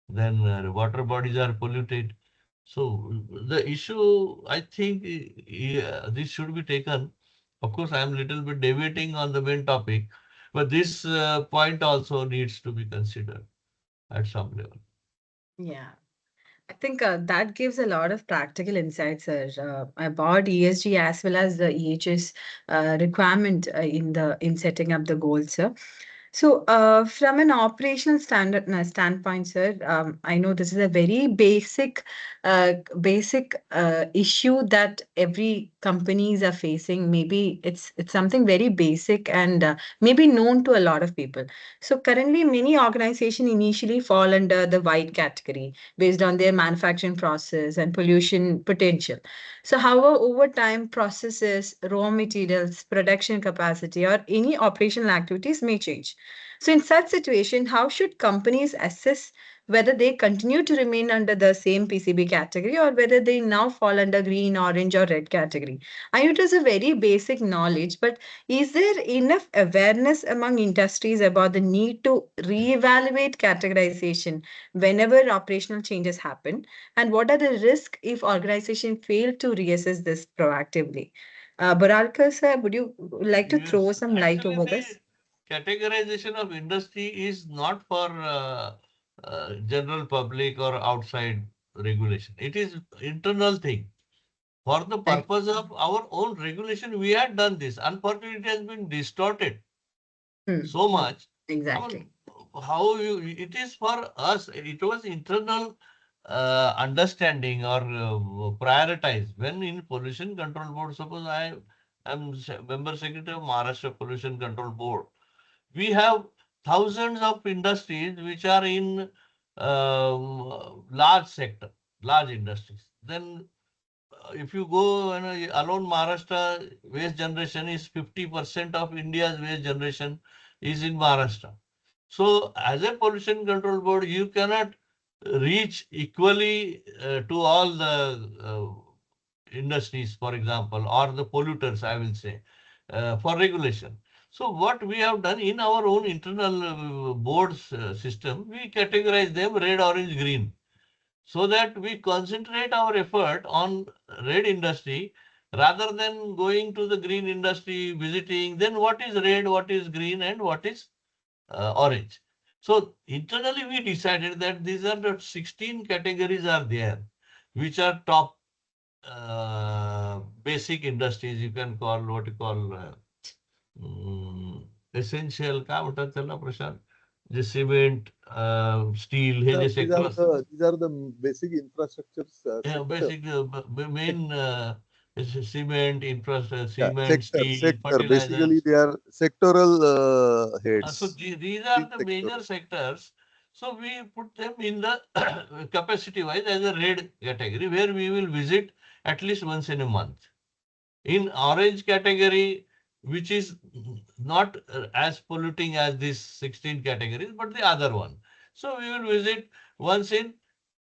Then water bodies are polluted. So the issue, I think, yeah, this should be taken. Of course, I am little bit deviating on the main topic, but this point also needs to be considered at some level. Yeah. I think that gives a lot of practical insights, sir, about ESG as well as the EHS requirement in setting up the goals, sir. So, from an operational standpoint, sir, I know this is a very basic issue that every companies are facing. Maybe it's something very basic and maybe known to a lot of people. So, currently, many organizations initially fall under the white category based on their manufacturing process and pollution potential. So, however, over time, processes, raw materials, production capacity, or any operational activities may change. So, in such situation, how should companies assess whether they continue to remain under the same PCB category or whether they now fall under green, orange, or red category? I know it is a very basic knowledge, but is there enough awareness among industries about the need to reevaluate categorization whenever operational changes happen? And what are the risks if organizations fail to reassess this proactively? Baralkar sir, would you like to throw Yes, some light actually, over this? the categorization of industry is not for general public or outside regulation. It is internal thing. For the Right. purpose of our own regulation, we had done this. Unfortunately, it has been distorted Hmm. so much. I mean, Exactly. how you, it is for us, it was internal understanding or prioritize. When in pollution control board, suppose I am member secretary of Maharashtra Pollution Control Board, we have thousands of industries which are in large sector, large industries. Then if you go, alone Maharashtra waste generation is 50% of India's waste generation is in Maharashtra. So as a pollution control board, you cannot reach equally to all the industries, for example, or the polluters, I will say, for regulation. So what we have done in our own internal boards system, we categorize them red, orange, green, so that we concentrate our effort on red industry rather than going to the green industry, visiting, then what is red, what is green, and what is orange. So internally we decided that these are the 16 categories are there, which are top basic industries, you can call what you call essential, काय म्हणतात त्याला प्रशांत, जे cement, steel, हे जे These are sector, the basic infrastructure sector. basic main cement, infrastructure, Yeah, cement, steel, sector. Basically, fertilizers. they are sectoral So heads. these It are is the major sectoral. sectors. So we put them in the capacity wise as a red category, where we will visit at least once in a month. In orange category, which is not as polluting as these 16 categories, but the other one. So we will visit once in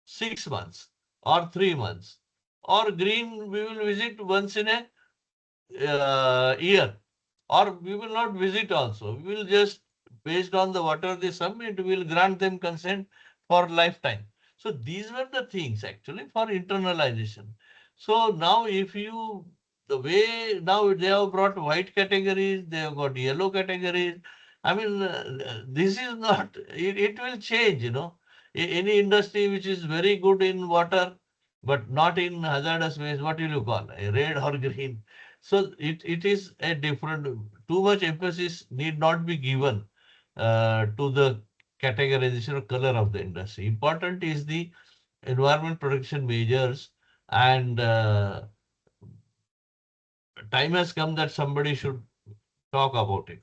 6 months or 3 months. Or green, we will visit once in a year, or we will not visit also. We will just, based on the whatever they submit, we will grant them consent for lifetime. So these were the things actually for internalization. So now if you, the way now they have brought white categories, they have got yellow categories. I mean, this is not, it will change, Any industry which is very good in water, but not in hazardous waste. What will you call a red or green? So it is a different. Too much emphasis need not be given to the categorization or color of the industry. Important is the environment protection measures, and time has come that somebody should talk about it.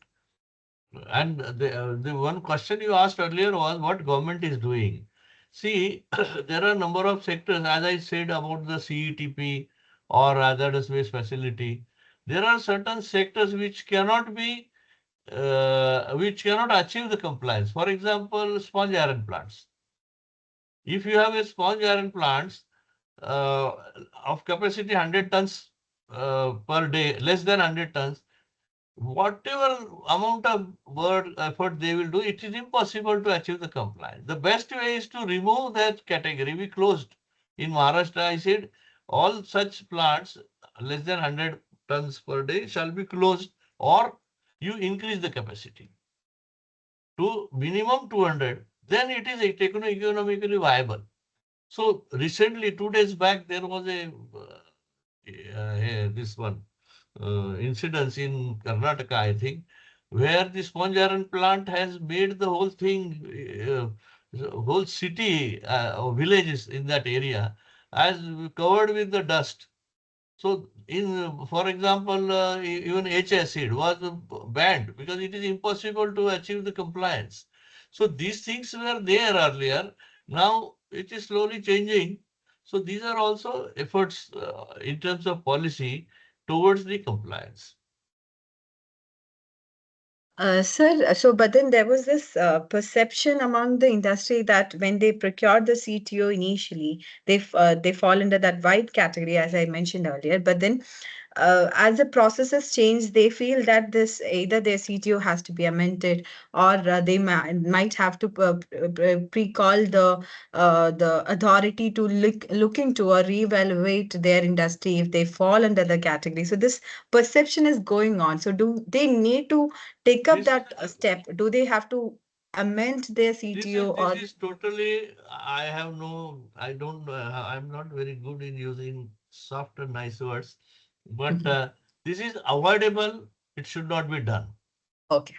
And the one question you asked earlier was what government is doing. See, there are a number of sectors, as I said about the CETP or hazardous waste facility. There are certain sectors which cannot achieve the compliance. For example, sponge iron plants. If you have a sponge iron plants uh, of capacity 100 tons per day, less than 100 tons, whatever amount of work effort they will do, it is impossible to achieve the compliance. The best way is to remove that category. We closed in Maharashtra. I said all such plants less than 100 tons per day shall be closed, or you increase the capacity to minimum 200. Then it is economically viable. So recently, 2 days back, there was this one incidents in Karnataka, I think, where the sponge iron plant has made the whole thing, the whole city or villages in that area as covered with the dust. So, for example, even H acid was banned because it is impossible to achieve the compliance. So these things were there earlier. Now it is slowly changing. So these are also efforts in terms of policy towards the compliance. Sir, so but then there was this perception among the industry that when they procured the CTO initially, they fall under that white category, as I mentioned earlier. But then, as the processes change, they feel that this either their CTO has to be amended, or they might have to pre-call the authority to look into or reevaluate their industry if they fall under the category. So this perception is going on. So do they need to take up This that step? Do they have to amend their CTO this or? is totally. I have no. I don't. I'm not very good in using soft and nice words, but Mhm. this is avoidable. It should not be done, Okay.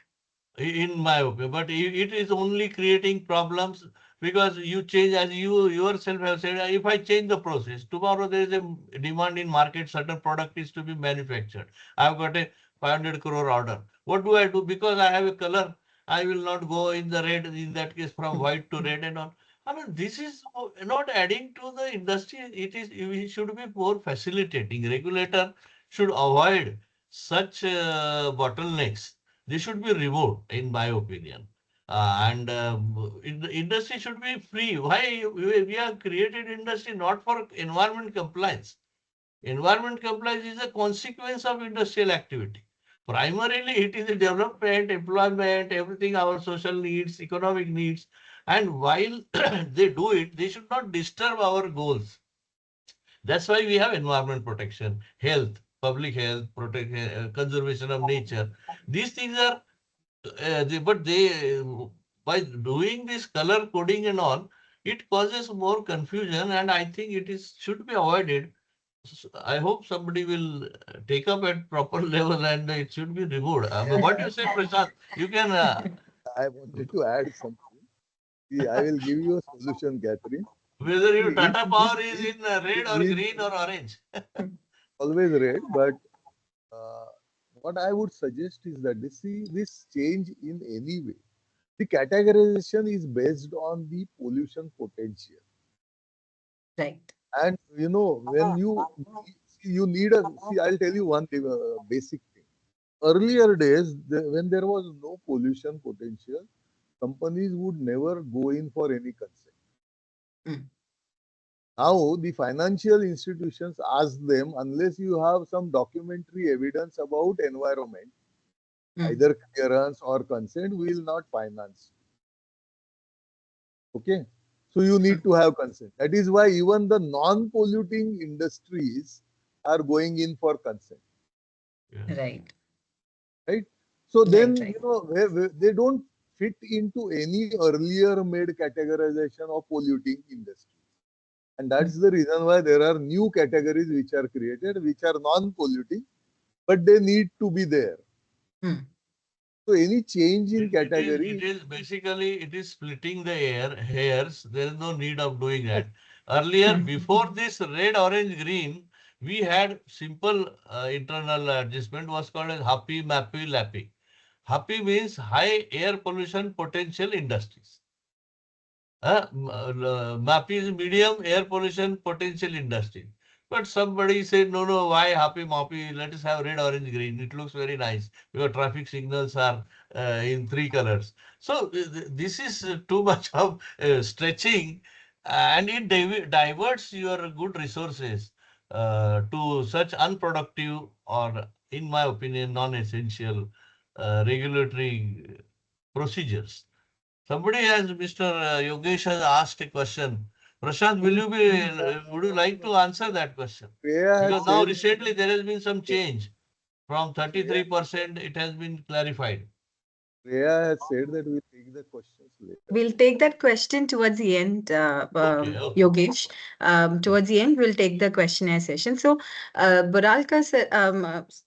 in my opinion. But it is only creating problems because you change, as you yourself have said, if I change the process, tomorrow there is a demand in market, certain product is to be manufactured. I've got a 500 crore order. What do I do? Because I have a color, I will not go in the red, in that case from white to red and all. I mean, this is not adding to the industry. It is, we should be more facilitating. Regulator should avoid such bottlenecks. They should be removed, in my opinion. And the industry should be free. Why we have created industry not for environment compliance. Environment compliance is a consequence of industrial activity. Primarily, it is the development, employment, everything, our social needs, economic needs. And while they do it, they should not disturb our goals. That's why we have environment protection, health, public health, conservation of nature. These things are but they by doing this color coding and all, it causes more confusion, and I think it is should be avoided. I hope somebody will take up at proper level and it should be removed. What you say, Prashant? You can I wanted to add something. See, I will give you a solution, Catherine. whether your See, Tata Power is in red or this green or orange. always red, but uh, what I would suggest is that this change in any way. The categorization is based on the pollution potential. Right. And when you need a see, I'll tell you one basic thing. Earlier days, when there was no pollution potential, companies would never go in for any consent. Mm. Now, the financial institutions ask them, unless you have some documentary evidence about environment, Mm. either clearance or consent, we will not finance. Okay. So you need to have consent. That is why even the non-polluting industries are going in for consent, Yes. Right. right? So Right. then, Right. they don't fit into any earlier made categorization of polluting industry. And that's the reason why there are new categories which are created, which are non-polluting, but they need to be there. Hmm. So any change in It category, is basically it is splitting the air hairs. There is no need of doing that. Earlier, Hmm. before this red, orange, green, we had simple internal adjustment was called as happy, mappy, lappy. Happy means high air pollution potential industries. MAP is medium air pollution potential industry. But somebody said, no, no, why happy MAPI? Let us have red, orange, green. It looks very nice because traffic signals are in three colors. So this is too much of stretching and it diverts your good resources to such unproductive or, in my opinion, non-essential regulatory procedures. Somebody has, Mr. Yogesh has asked a question. Prashant, will in you be, in fact, would you like to answer that question? Shreya has Because now said, recently there has been some change. From Shreya, 33%, it has been clarified. Shreya has said that we'll take the questions later. We'll take that question towards the end, Okay, okay. Yogesh. Towards the end, we'll take the questionnaire session. So, Boralka sir,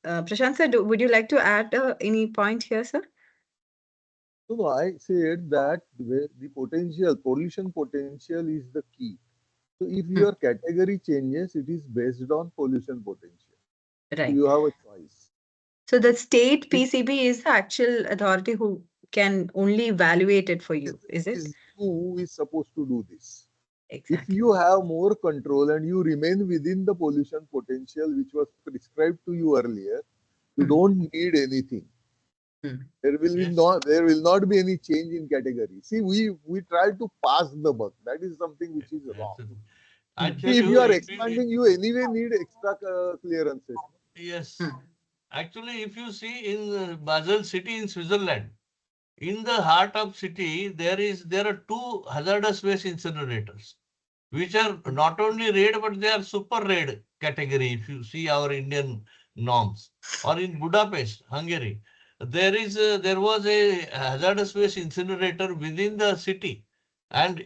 Prashant sir, would you like to add any point here, sir? So no, I said that the potential, pollution potential is the key. So if Hmm. your category changes, it is based on pollution potential. So Right. you have a choice. So the state If PCB is the actual authority who can only evaluate it for it you, is it? is you who is supposed to do this. If Exactly. you have more control and you remain within the pollution potential which was prescribed to you earlier, you Hmm. don't need anything. Hmm. Yes, There will not be any change in category. See, we try to pass the buck. That is something which is wrong. absolutely. I Hmm. tell See, if you, you are if you, expanding, you anyway need extra clearances. yes, Hmm. actually, if you see in Basel city in Switzerland, in the heart of city, there are two hazardous waste incinerators, which are not only red, but they are super red category. If you see our Indian norms, or in Budapest, Hungary, there was a hazardous waste incinerator within the city, and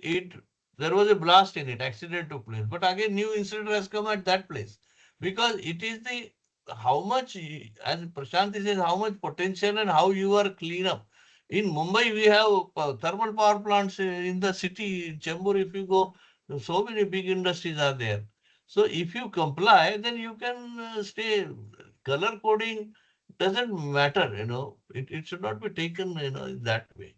there was a blast in it. Accident took place, but again, new incinerator has come at that place because it is the how much, as Prashant says, how much potential and how you are clean up. In Mumbai, we have thermal power plants in the city. In Chembur, if you go, so many big industries are there. So if you comply, then you can stay. Color coding doesn't matter, it should not be taken, in that way.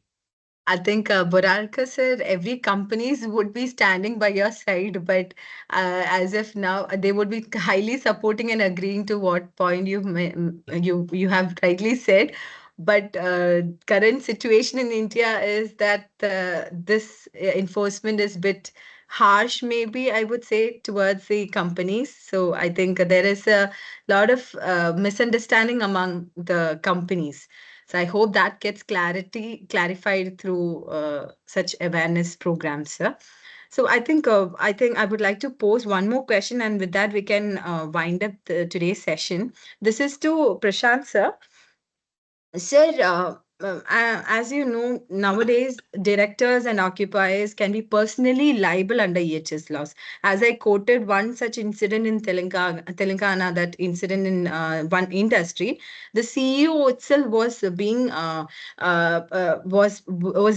I think, Boralka sir, every companies would be standing by your side, but as if now they would be highly supporting and agreeing to what point you have rightly said. But current situation in India is that this enforcement is bit harsh, maybe I would say, towards the companies. So I think there is a lot of misunderstanding among the companies. So I hope that gets clarified through such awareness programs, sir. So I think I would like to pose one more question, and with that we can wind up today's session. This is to Prashant, sir. Sir, as you know, nowadays directors and occupiers can be personally liable under EHS laws. As I quoted one such incident in Telangana, that incident in one industry, the CEO itself was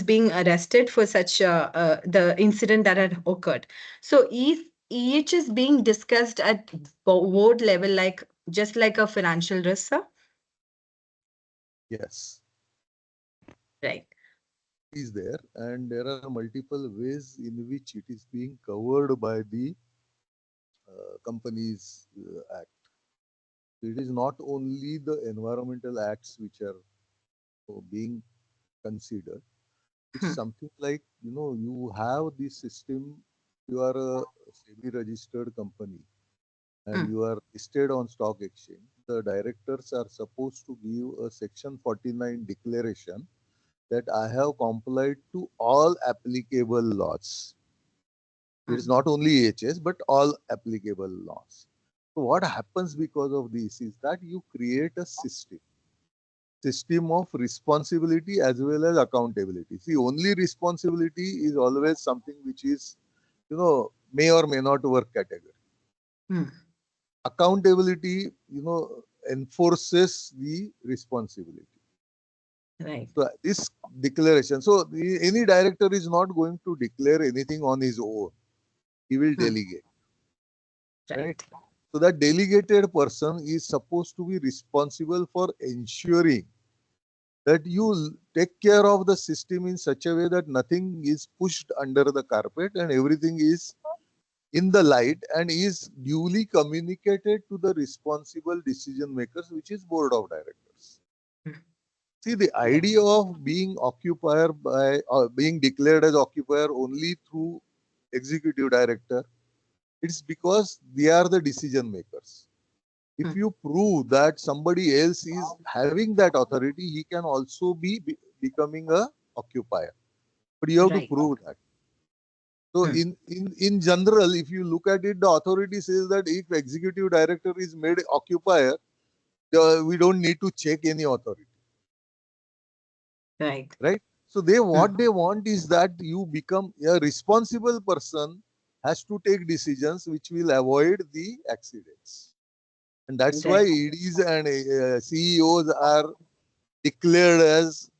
being arrested for such the incident that had occurred. So, is EHS being discussed at board level, like just like a financial risk, sir? Yes, Right. is there, and there are multiple ways in which it is being covered by the Companies Act. It is not only the environmental acts which are being considered. It's Hmm. something like, you have this system, you are a SEBI-registered company and Hmm. you are listed on stock exchange. The directors are supposed to give a Section 49 declaration that I have complied to all applicable laws. It is Hmm. not only EHS, but all applicable laws. So what happens because of this is that you create a system of responsibility as well as accountability. See, only responsibility is always something which is, may or may not work category. Hmm. Accountability, enforces the responsibility. Right. So this declaration, so any director is not going to declare anything on his own. He will Hmm. delegate, right? Right. So that delegated person is supposed to be responsible for ensuring that you take care of the system in such a way that nothing is pushed under the carpet and everything is in the light and is duly communicated to the responsible decision makers, which is board of directors. Hmm. See, the Right. idea of being occupier by being declared as occupier only through executive director, it's because they are the decision makers. If Hmm. you prove that somebody else is having that authority, he can also be becoming a occupier. But you have to Right. prove that. So Hmm. in general, if you look at it, the authority says that if executive director is made occupier, we don't need to check any authority, Right. right? So Hmm. what they want is that you become a responsible person, has to take decisions which will avoid the accidents, and that's why Right. EDs and CEOs are declared as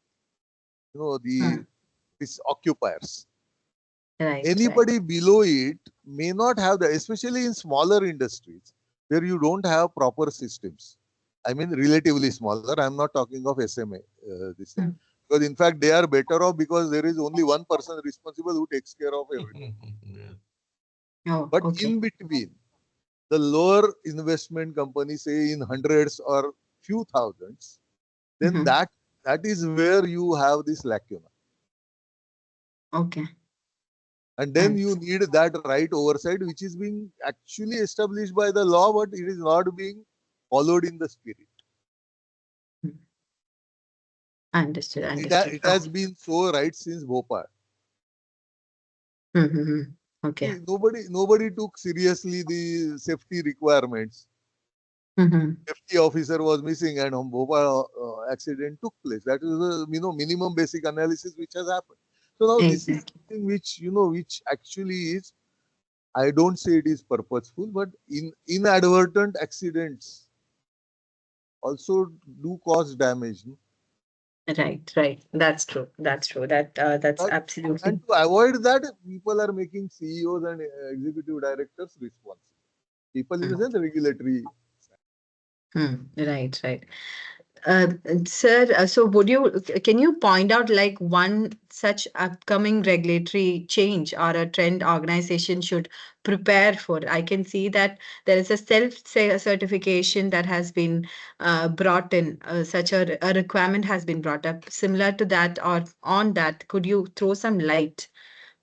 Hmm. the these occupiers. Right. Right. Anybody below it may not have that, especially in smaller industries where you don't have proper systems. I mean, relatively smaller. I'm not talking of SMA, this thing. Hmm. Because in fact, they are better off because there is only one person responsible who takes care of everything. Yeah. Oh, But okay. in between, the lower investment companies, say in hundreds or few thousands, then Hmm. that is where you have this lacuna. Okay. And then And you need that right oversight, which is being actually established by the law, but it is not being followed in the spirit. hmm. Understood. It Understood. has Okay. been so right since Bhopal. Hmm. Hmm. Hmm. Okay. See, nobody took seriously the safety requirements. Hmm. Safety officer was missing, and Bhopal accident took place. That is the minimum basic analysis which has happened. So now this is Exactly. something which which actually is, I don't say it is purposeful, but inadvertent accidents also do cause damage. No? Right. Right. That's true. That's true. That's And, absolutely. and to avoid that, people are making CEOs and executive directors responsible. People in the Hmm. sense regulatory. Hmm. Right. Right. Uh, Sir, so can you point out like one such upcoming regulatory change or a trend organization should prepare for? I can see that there is a self-certification that has been brought in, such a requirement has been brought up. Similar to that or on that, could you throw some light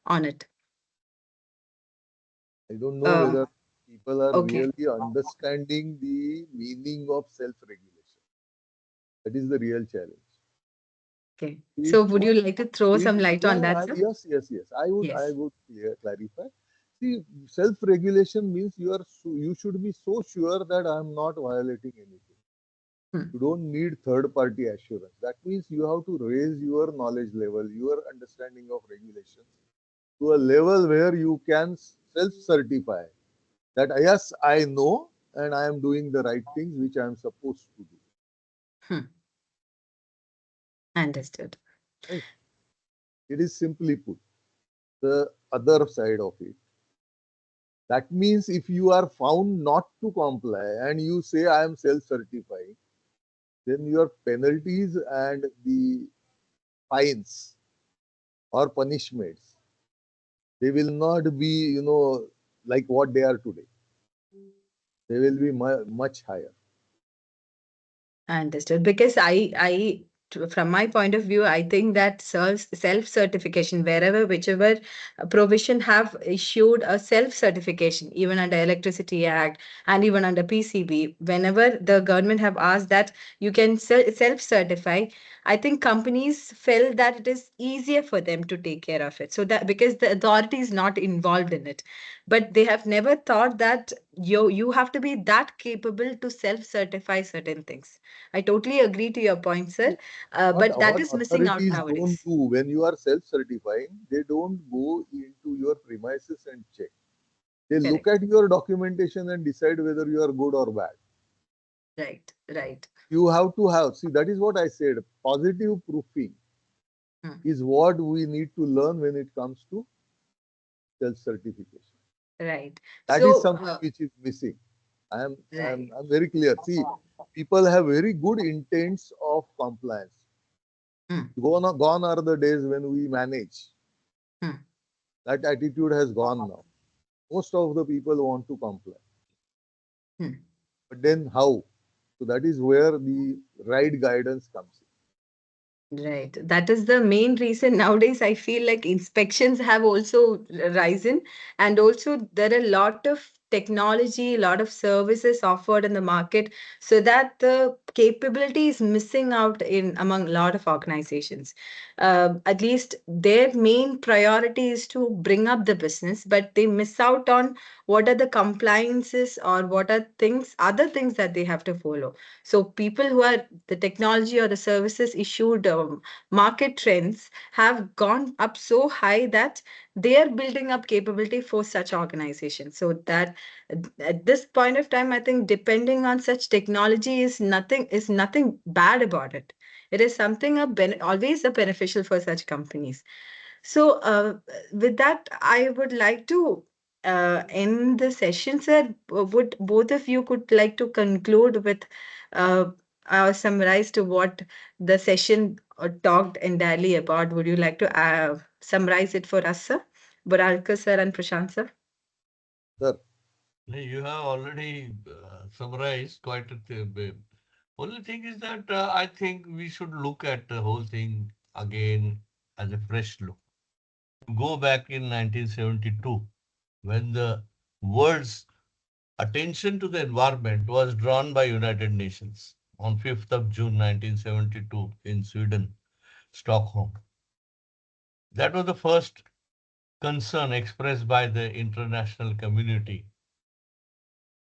on it? I don't know Uh, whether people are okay, really understanding the meaning of self-regulation. That is the real challenge. okay. It So would would, you like to throw some light on that, sir? yes, yes, yes. I Yes. would clarify. See, self-regulation means you should be so sure that I am not violating anything. Hmm. You don't need third-party assurance. That means you have to raise your knowledge level, your understanding of regulations to a level where you can self-certify that yes, I know and I am doing the right things which I am supposed to do. Hmm. Understood. Right? It is simply put the other side of it. That means if you are found not to comply and you say I am self-certifying, then your penalties and the fines or punishments, they will not be like what they are today. They will be much higher. Understood. Because from my point of view, I think that self-certification, wherever, whichever provision have issued a self-certification, even under Electricity Act and even under PCB, whenever the government have asked that you can self-certify, I think companies felt that it is easier for them to take care of it. So that because the authority is not involved in it, but they have never thought that you have to be that capable to self-certify certain things. I totally agree to your point, sir. What But that what is missing out authorities don't nowadays. do when you are self-certifying, they don't go into your premises and check. They look Correct. at your documentation and decide whether you are good or bad. Right. Right. You have to have, see, that is what I said. Positive proofing Hmm. is what we need to learn when it comes to self certification. Right. That is So, something which is missing. right. I'm very clear. See, people have very good intents of compliance. Hmm. Gone are the days when we manage. Hmm. That attitude has gone now. Most of the people want to comply. Hmm. But then how? So that is where the right guidance comes Right. That is the main reason nowadays I feel like inspections have also risen, and also there are a lot of technology, a lot of services offered in the market, so that the capability is missing out in among a lot of organizations. At least their main priority is to bring up the business, but they miss out on what are the compliances or what are other things that they have to follow. So people who are the technology or the services issued market trends have gone up so high that they are building up capability for such organizations. So that at this point of time, I think depending on such technology is nothing bad about it. It is something always a beneficial for such companies. So, with that, I would like to end the session, sir. Would both of you could like to conclude with uh, summarize to what the session talked entirely about? Would you like to summarize it for us, sir? Boralkar, sir, and Prashant, sir? in. Sir, You have already summarized quite a bit. Only thing is that I think we should look at the whole thing again as a fresh look. Go back in 1972 when the world's attention to the environment was drawn by United Nations on 5th of June 1972 in Sweden, Stockholm. That was the first concern expressed by the international community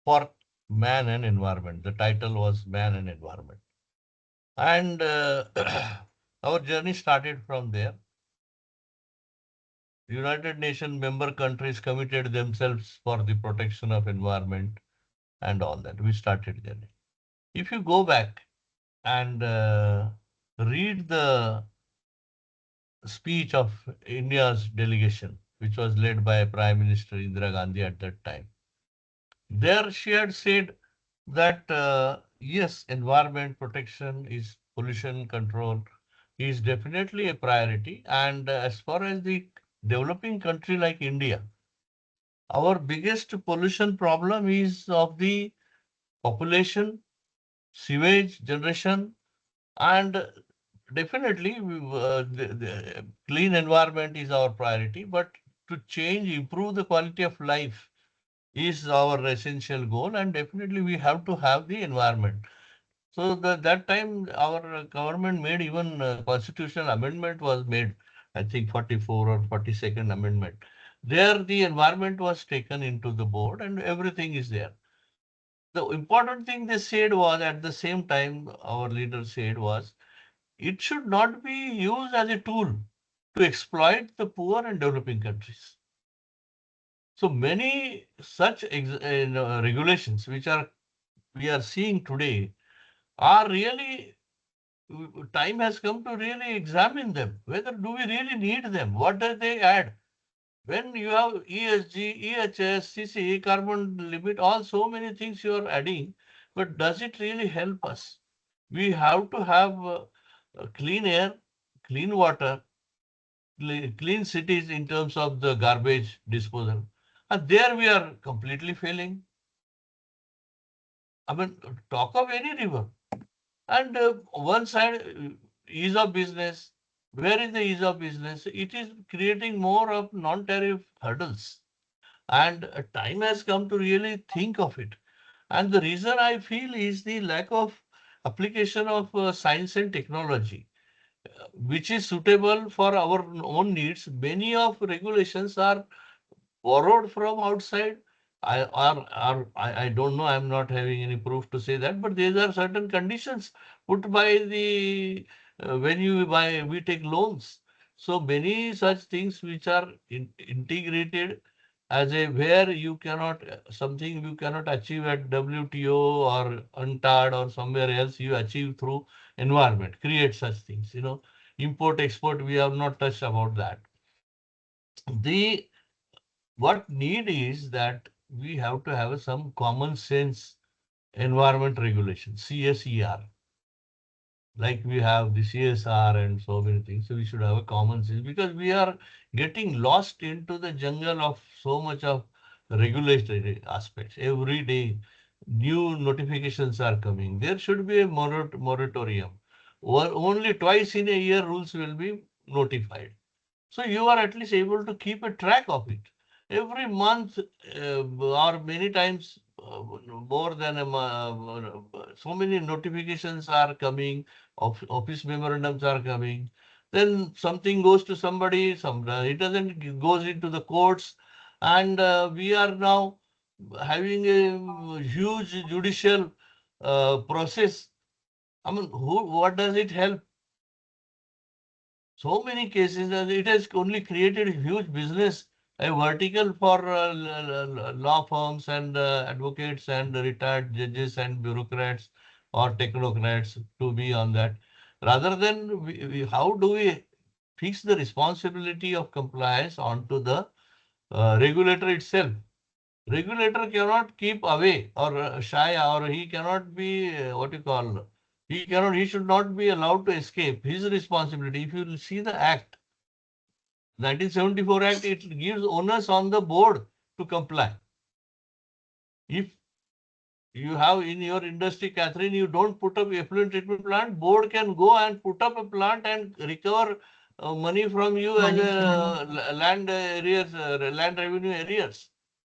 for man and environment. The title was Man and Environment. And our journey started from there. United Nations member countries committed themselves for the protection of environment and all that. We started there. If you go back and read the speech of India's delegation, which was led by Prime Minister Indira Gandhi at that time, there she had said that yes, environment protection is pollution control is definitely a priority. And as far as the developing country like India, our biggest pollution problem is of the population, sewage generation, and definitely the clean environment is our priority. But to change, improve the quality of life is our essential goal, and definitely we have to have the environment. So that time our government made even constitutional amendment was made, I think 44 or 42nd amendment. There the environment was taken into the board and everything is there. The important thing they said was at the same time our leader said was it should not be used as a tool to exploit the poor and developing countries. So many such regulations which are we are seeing today are really time has come to really examine them. Whether do we really need them? What do they add? When you have ESG, EHS, CC, carbon limit, all so many things you are adding, but does it really help us? We have to have clean air, clean water, clean cities in terms of the garbage disposal. And there we are completely failing. I mean, talk of any river. And one side, ease of business. Where is the ease of business? It is creating more of non-tariff hurdles. And time has come to really think of it. And the reason I feel is the lack of application of science and technology, which is suitable for our own needs. Many of regulations are borrowed from outside. I don't know. I'm not having any proof to say that, but there are certain conditions put by the when you buy, we take loans. So many such things which are integrated as a where you cannot, something you cannot achieve at WTO or UNCTAD or somewhere else, you achieve through environment, create such things, import, export, we have not touched about that. The what need is that we have to have some common sense environment regulation, CSER, like we have the CSR and so many things. So we should have a common sense because we are getting lost into the jungle of so much of regulatory aspects. Every day, new notifications are coming. There should be a moratorium. Or only twice in a year, rules will be notified. So you are at least able to keep a track of it. Every month or many times more than so many notifications are coming, office memorandums are coming. Then something goes to somebody, it doesn't goes into the courts, and we are now having a huge judicial process. I mean, what does it help? So many cases, and it has only created a huge business, a vertical for law firms and advocates and retired judges and bureaucrats or technocrats to be on that. Rather than how do we fix the responsibility of compliance onto the regulator itself? Regulator cannot keep away or shy, or he cannot be what you call, he should not be allowed to escape his responsibility. If you see the act, 1974 act, it gives onus on the board to comply. If you have in your industry, Catherine, you don't put up effluent treatment plant, board can go and put up a plant and recover money from you as Money from you. land areas, land revenue areas.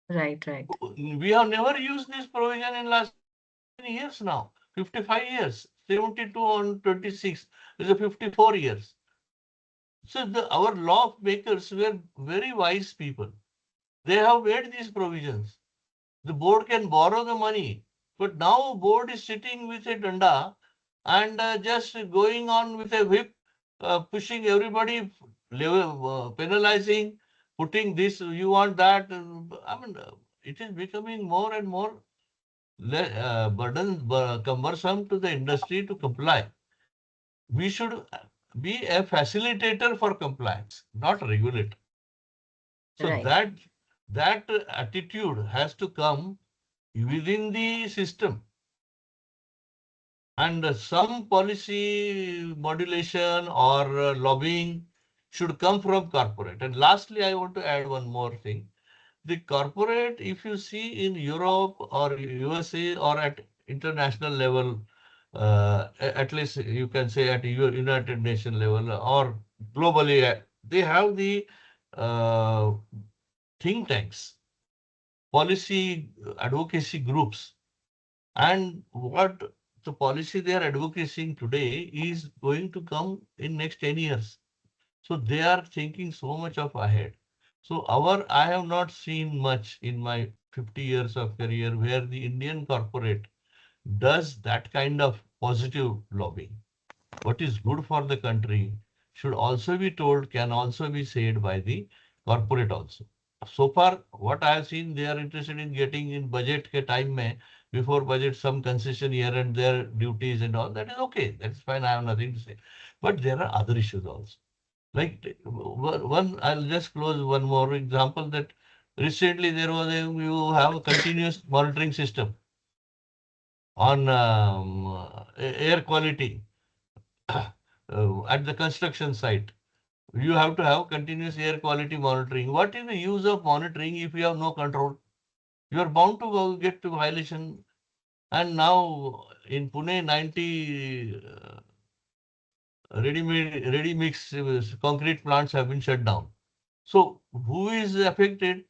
Right, right, We have never used this provision in last how many years now? 55 years. 72 on 26 is a 54 years. So our law makers were very wise people. They have made these provisions. The board can borrow the money, but now board is sitting with a danda and just going on with a whip, pushing everybody, penalizing, putting this, you want that. I mean, it is becoming more and more cumbersome to the industry to comply. We should be a facilitator for compliance, not regulator. So right, that attitude has to come within the system, and some policy modulation or lobbying should come from corporate. And lastly, I want to add one more thing. The corporate, if you see in Europe or USA or at international level, at least you can say at United Nations level or globally, they have the uh, think tanks, policy advocacy groups, and what the policy they are advocating today is going to come in next 10 years. So they are thinking so much of ahead. So I have not seen much in my 50 years of career where the Indian corporate does that kind of positive lobbying. What is good for the country should also be told, can also be said by the corporate also. So far, what I have seen, they are interested in getting in budget ke time mein, before budget, some concession here and there, duties and all. That is okay. That is fine. I have nothing to say. But there are other issues also. Like one, I'll just close one more example that recently there was you have a continuous monitoring system on air quality at the construction site. You have to have continuous air quality monitoring. What is the use of monitoring if you have no control? You are bound to get to violation. And now in Pune, 90 ready mix concrete plants have been shut down. So who is affected?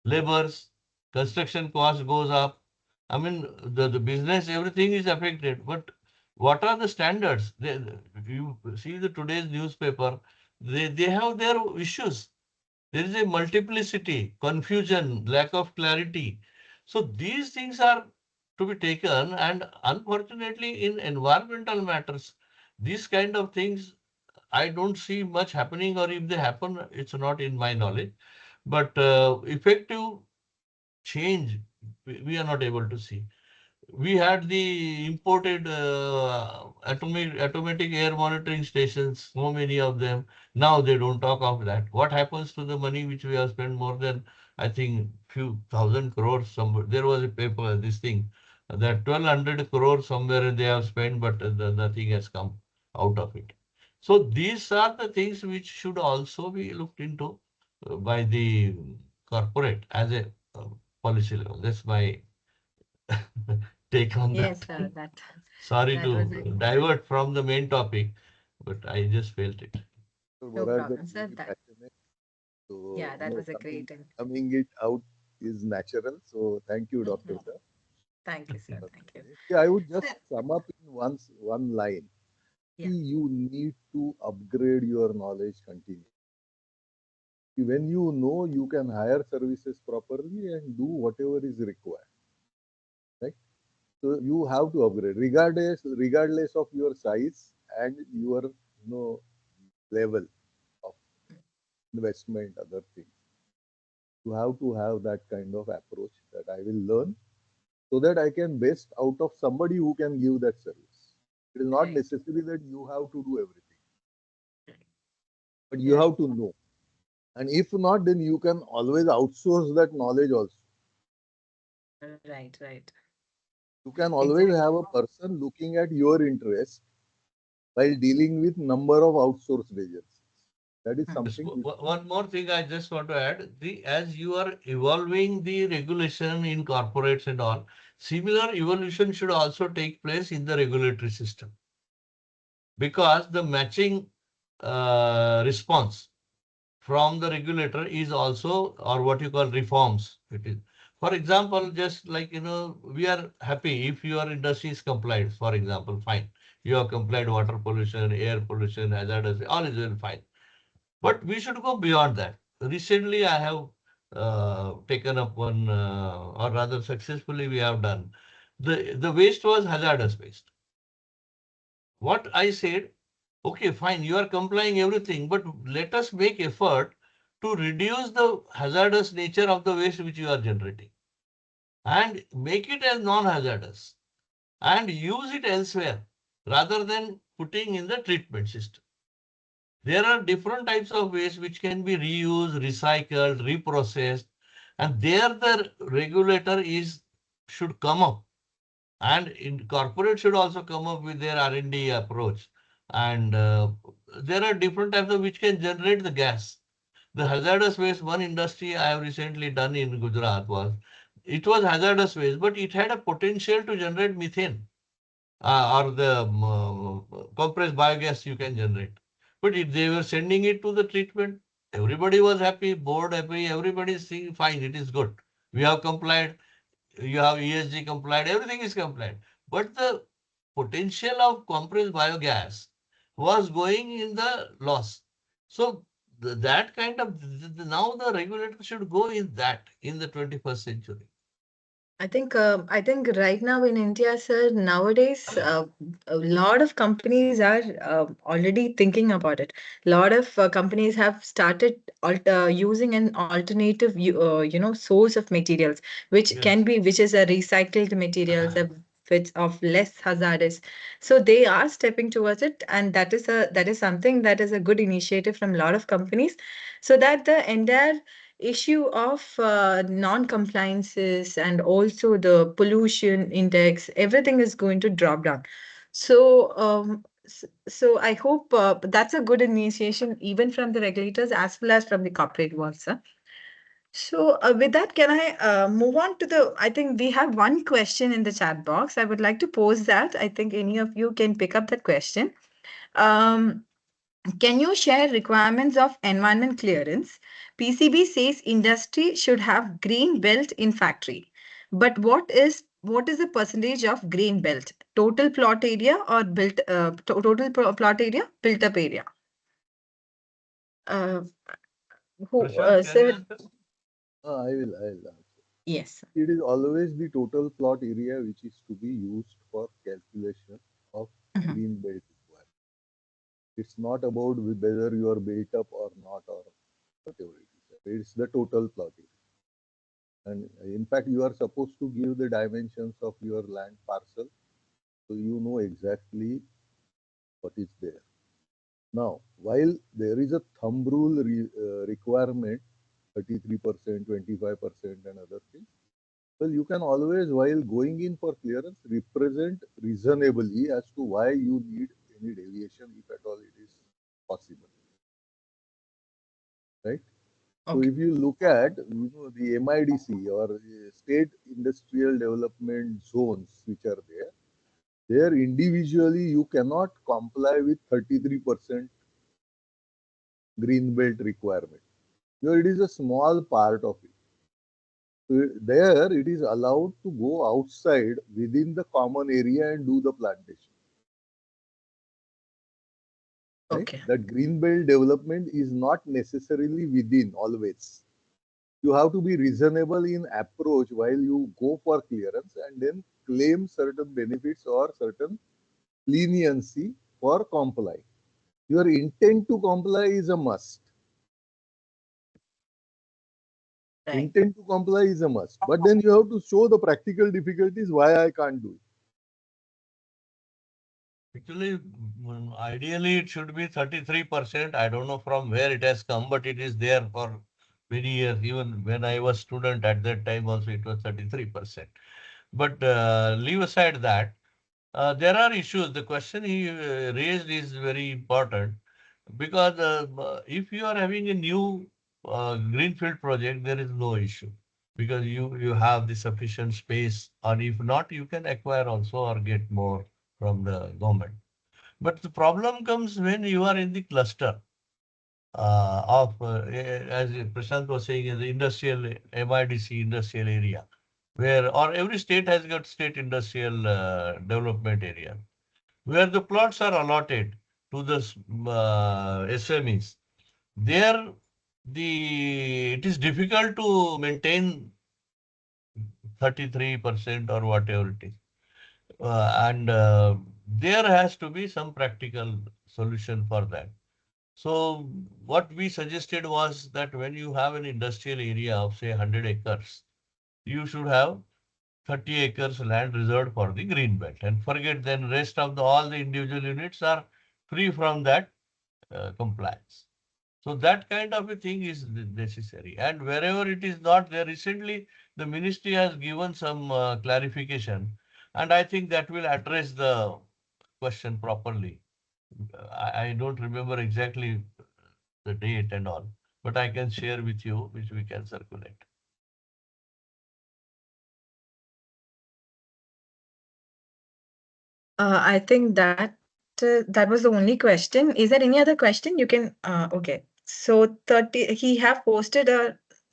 Labors, construction cost goes up. I mean, the business, everything is affected. But what are the standards? You see the today's newspaper, they have their issues. There is a multiplicity, confusion, lack of clarity. So these things are to be taken, and unfortunately, in environmental matters, these kind of things I don't see much happening, or if they happen, it's not in my knowledge. but effective change we are not able to see. We had the imported automatic air monitoring stations, so many of them. Now they don't talk of that. What happens to the money which we have spent more than, I think, few thousand crores? There was a paper, this thing, that 1,200 crores somewhere they have spent, but nothing has come out of it. So these are the things which should also be looked into by the corporate as a policy level. That's my take on Yes, that. sir. That Sorry that was to divert from the main topic, but I just felt it. So no Morag, that's problem, sir. very That passionate. So, yeah, that was a coming, great and coming it out is natural. So, thank you, Dr. Mhm. Sir. Thank you, sir. for Thank you. this. Yeah, I would Sir, just sum up in one line. yeah, See, you need to upgrade your knowledge continuously. When you know, you can hire services properly and do whatever is required. Right? So you have to upgrade, regardless of your size and your level of investment, other things. You have to have that kind of approach that I will learn so that I can best out of somebody who can give that service. It is not right, necessary that you have to do everything, but you right, have to know. And if not, then you can always outsource that knowledge also. right. You can always Exactly. have a person looking at your interest while dealing with number of outsourced agencies. That is Mhm. Yes, something which one more thing I just want to add, as you are evolving the regulation in corporates and all, similar evolution should also take place in the regulatory system, because the matching response from the regulator is also, or what you call reforms. It is. For example, just like, we are happy if your industry is compliant, for example, fine. You have complied water pollution, air pollution, hazardous, all is well fine. But we should go beyond that. Recently, I have taken up one, or rather successfully we have done. The waste was hazardous waste. What I said, okay, fine, you are complying everything, but let us make effort to reduce the hazardous nature of the waste which you are generating and make it as non-hazardous and use it elsewhere rather than putting in the treatment system. There are different types of waste which can be reused, recycled, reprocessed, and there the regulator should come up, and corporate should also come up with their R&D approach. And there are different types of which can generate the gas. The hazardous waste, one industry I have recently done in Gujarat it was hazardous waste, but it had a potential to generate methane, or the compressed biogas you can generate. But if they were sending it to the treatment, everybody was happy, board happy, everybody is saying, fine, it is good. We have complied, you have ESG complied, everything is complied. But the potential of compressed biogas was going in the loss. So that kind of, now the regulator should go in that in the 21st century. I think right now in India, sir, nowadays a lot of companies are already thinking about it. A lot of companies have started using an alternative, source of materials, Yes. which is a recycled materials, which of less hazardous. So they are stepping towards it, and that is something that is a good initiative from a lot of companies, so that the entire issue of non-compliances and also the pollution index, everything is going to drop down. So I hope that's a good initiation even from the regulators as well as from the corporate world, sir. So with that, can I move on to I think we have one question in the chat box. I would like to pose that. I think any of you can pick up that question. Um, can you share requirements of environment clearance? PCB says industry should have green belt in factory. But what is the percentage of green belt? Total plot area or plot area, built up area? Uh, Prashant, can you sir, answer? I will answer. yes. It is always the total plot area which is to be used for calculation of Mhm. green belt requirement. It's not about whether you are built up or not or whatever it is. It's the total plotting. And in fact, you are supposed to give the dimensions of your land parcel, so you know exactly what is there. Now, while there is a thumb rule requirement, 33%, 25%, and other things, well, you can always, while going in for clearance, represent reasonably as to why you need any deviation, if at all it is possible, right? So Okay. if you look at the MIDC or state industrial development zones which are there individually you cannot comply with 33% green belt requirement. Here it is a small part of it. So there it is allowed to go outside within the common area and do the plantation. Right? Okay. That green belt development is not necessarily within always. You have to be reasonable in approach while you go for clearance and then claim certain benefits or certain leniency for comply. Your intent to comply is a must. Right. Intent to comply is a must. But then you have to show the practical difficulties why I can't do it. Actually, ideally it should be 33%. I don't know from where it has come, but it is there for many years. Even when I was student at that time also it was 33%. But leave aside that, there are issues. The question he raised is very important because if you are having a new greenfield project, there is no issue because you have the sufficient space, and if not, you can acquire also or get more from the government. But the problem comes when you are in the cluster as Prashant was saying, in the industrial MIDC industrial area, where or every state has got state industrial development area, where the plots are allotted to the SMEs. There, it is difficult to maintain 33% or whatever it is. And there has to be some practical solution for that. So what we suggested was that when you have an industrial area of say 100 acres, you should have 30 acres land reserved for the green belt and forget then rest of all the individual units are free from that compliance. So that kind of a thing is necessary. And wherever it is not there, recently the ministry has given some clarification, and I think that will address the question properly. I don't remember exactly the date and all, but I can share with you, which we can circulate. I think that was the only question. Is there any other question? You can okay. So 30 he have posted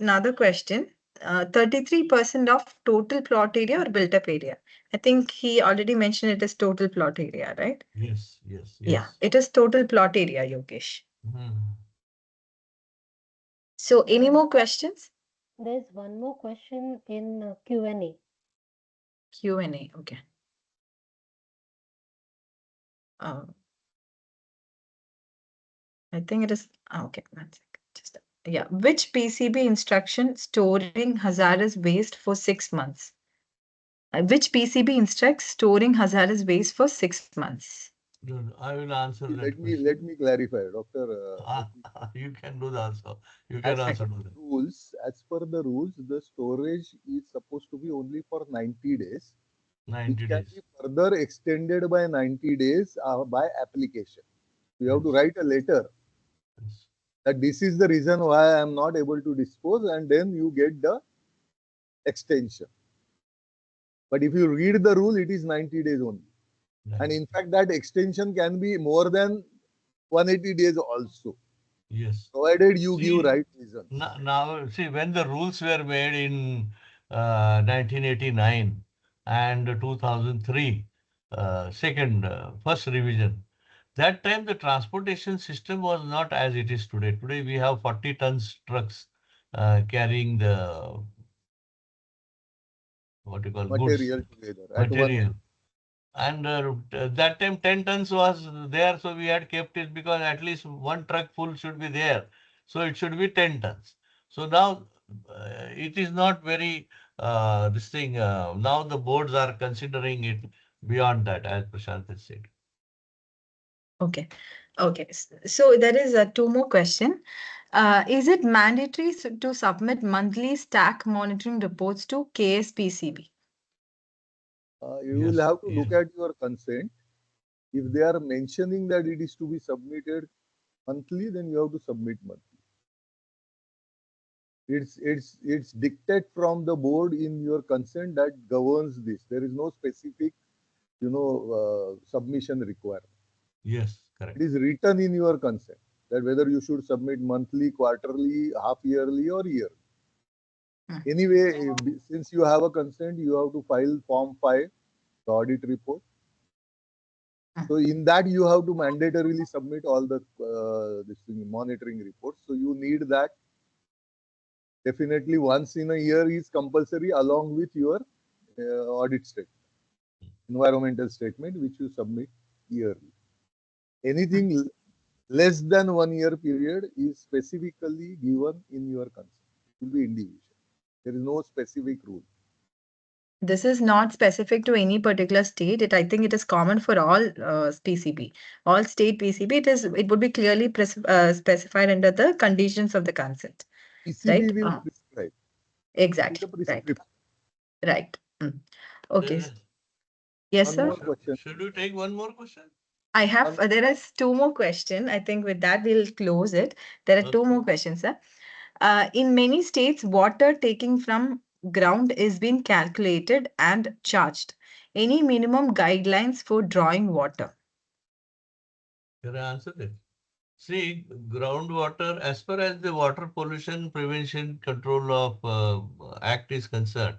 another question. 33% of total plot area or built up area. I think he already mentioned it as total plot area, right? Yes, yes, Yeah, yes. it is total plot area, Yogesh. Hmm. So any more questions? There's one more question in Q&A. Q&A. Okay. Uh, I think it is okay. One second. Just yeah. Which PCB instruction storing hazardous waste for 6 months? Which PCB instructs storing hazardous waste for 6 months? I will answer Let that me let question. me clarify, doctor. You can do the answer. You can As also per do the that. rules, the storage is supposed to be only for 90 days, which 90 can be days. further extended by 90 days by application. You have to Yes. write a letter Yes. that this is the reason why I am not able to dispose, and then you get the extension. But if you read the rule, it is 90 days only. And Nice. in fact, that extension can be more than 180 days also, Yes. provided you give See, right reasons. now, see, when the rules were made in 1989 and 2003, first revision, that time the transportation system was not as it is today. Today we have 40 tons trucks carrying the, what you call, goods, Material together at one material. And that time 10 tons was there, so we had kept it because at least one truck full should be there. So it should be 10 tons. So now it is not very this thing. Now the boards are considering it beyond that, as Prashant has said. Okay. Okay. So there is two more question. Is it mandatory to submit monthly stack monitoring reports to KSPCB? You will Yes, have to yes, look at your consent. If they are mentioning that it is to be submitted monthly, then you have to submit monthly. It's dictate from the board in your consent that governs this. There is no specific, submission required. yes, It correct. is written in your consent that whether you should submit monthly, quarterly, half yearly, or year. Hmm. Anyway, since you have a consent, you have to file Form 5, the audit report. Hmm. So in that you have to mandatorily submit all the monitoring reports. So you need that definitely once in a year is compulsory along with your audit statement, environmental statement which you submit yearly. Hmm. Anything less than 1 year period is specifically given in your consent. It will be individual. There is no specific rule. This is not specific to any particular state. I think it is common for all PCB, all state PCB. It would be clearly specified under the conditions of the consent, PCB right? will prescribe. It is a Exactly. Right. prescription. Right. Okay. Then, Yes, One sir. more question. should we take one more question? I have, One, there is two more questions. I think with that we'll close it. There are two Okay. more questions, sir. In many states, water taking from ground is being calculated and charged. Any minimum guidelines for drawing water? Can I answer this? See, groundwater, as far as the Water Pollution Prevention Control of Act is concerned,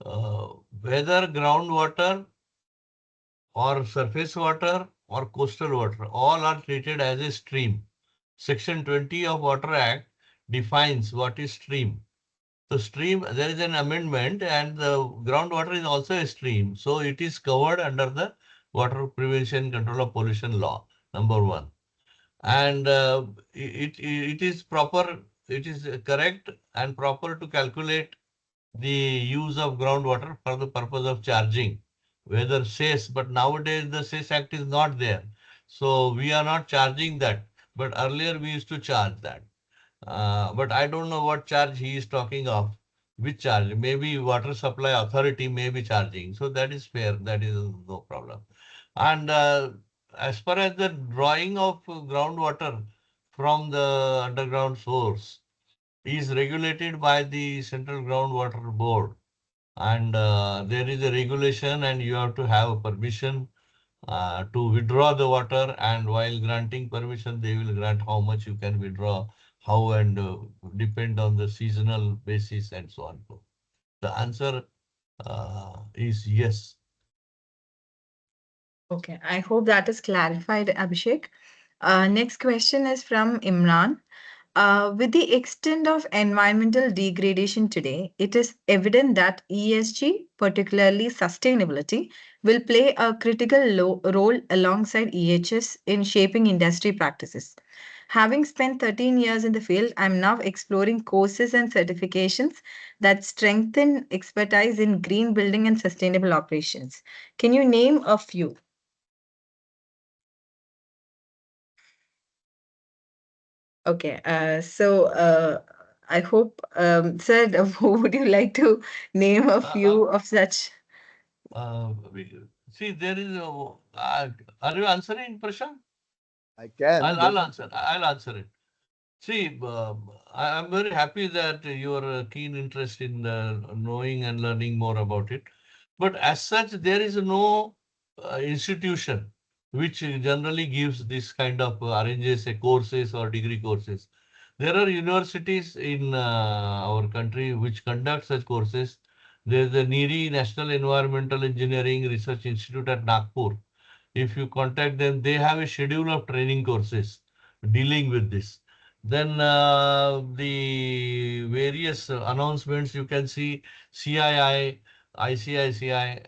uh, whether groundwater or surface water or coastal water, all are treated as a stream. Section 20 of Water Act defines what is stream. So stream, there is an amendment and the groundwater is also a stream. So it is covered under the Water Prevention Control of Pollution Law, number one. And it is proper, it is correct and proper to calculate the use of groundwater for the purpose of charging, whether cess, but nowadays the cess act is not there. So we are not charging that, but earlier we used to charge that. But I don't know what charge he is talking of. Which charge? Maybe water supply authority may be charging. So that is fair. That is no problem. And as far as the drawing of groundwater from the underground source is regulated by the Central Groundwater Board. And there is a regulation and you have to have a permission to withdraw the water, and while granting permission they will grant how much you can withdraw, how, and depend on the seasonal basis and so on. The answer is yes. Okay, I hope that is clarified, Abhishek. Next question is from Imran. With the extent of environmental degradation today, it is evident that ESG, particularly sustainability, will play a critical role alongside EHS in shaping industry practices. Having spent 13 years in the field, I'm now exploring courses and certifications that strengthen expertise in green building and sustainable operations. Can you name a few? Okay, I hope, sir, would you like to name a Uh, few of such? See, there is are you answering, Prashant? I can, but I'll answer. I'll answer it. See, I'm very happy that your keen interest in knowing and learning more about it. But as such, there is no institution which generally gives this kind of arranges a courses or degree courses. There are universities in our country which conduct such courses. There's the NEERI, National Environmental Engineering Research Institute at Nagpur. If you contact them, they have a schedule of training courses dealing with this. Then the various announcements you can see, CII, ICICI,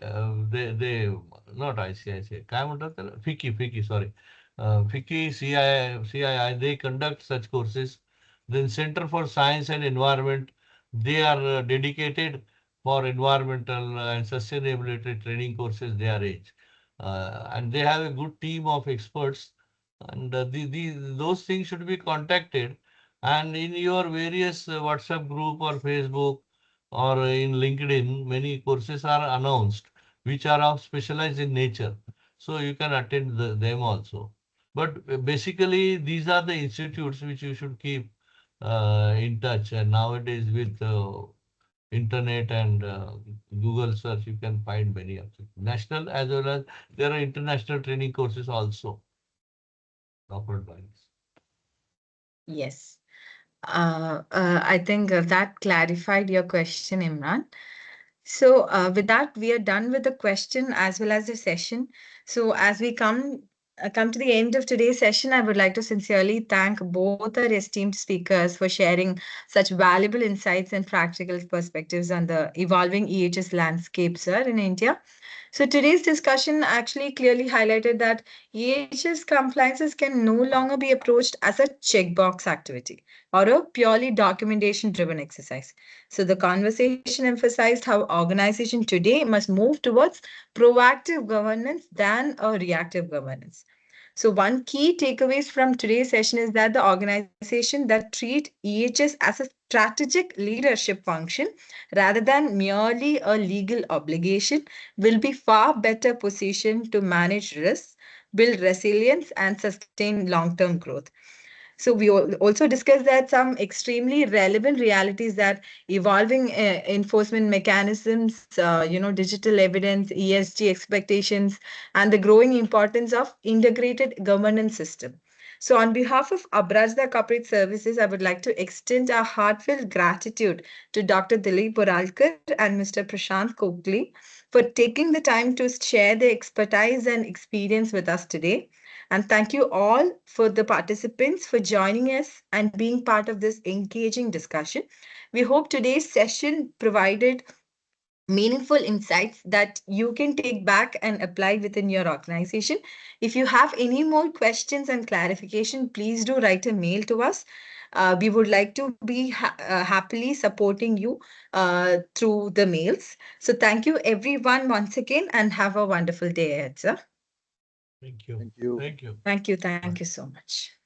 they not ICICI, काय म्हणतात त्याला? FICCI, sorry. FICCI, CII, they conduct such courses. Then Center for Science and Environment, they are dedicated for environmental and sustainability training courses they arrange. And they have a good team of experts, and those things should be contacted. And in your various WhatsApp group or Facebook or in LinkedIn, many courses are announced which are of specialized in nature. So you can attend them also. But basically, these are the institutes which you should keep in touch. And nowadays, with internet and Google search, you can find many of them. National as well as there are international training courses also offered by us. Yes. I think that clarified your question, Imran. So, with that, we are done with the question as well as the session. So, as we come to the end of today's session, I would like to sincerely thank both our esteemed speakers for sharing such valuable insights and practical perspectives on the evolving EHS landscape, sir, in India. So today's discussion actually clearly highlighted that EHS compliances can no longer be approached as a checkbox activity or a purely documentation driven exercise. So the conversation emphasized how organization today must move towards proactive governance than a reactive governance. So one key takeaways from today's session is that the organization that treat EHS as a strategic leadership function rather than merely a legal obligation will be far better positioned to manage risks, build resilience, and sustain long-term growth. So we also discussed that some extremely relevant realities that evolving enforcement mechanisms, digital evidence, ESG expectations, and the growing importance of integrated governance system. So on behalf of Abrajda Corporate Services, I would like to extend our heartfelt gratitude to Dr. Dilip Boralkar and Mr. Prashant Kokli for taking the time to share their expertise and experience with us today. And thank you all for the participants for joining us and being part of this engaging discussion. We hope today's session provided meaningful insights that you can take back and apply within your organization. If you have any more questions and clarification, please do write a mail to us. We would like to be happily supporting you through the mails. So thank you everyone once again and have a wonderful day ahead, sir. Thank you. Thank you. Thank you. Thank you. Thank Bye. you so much.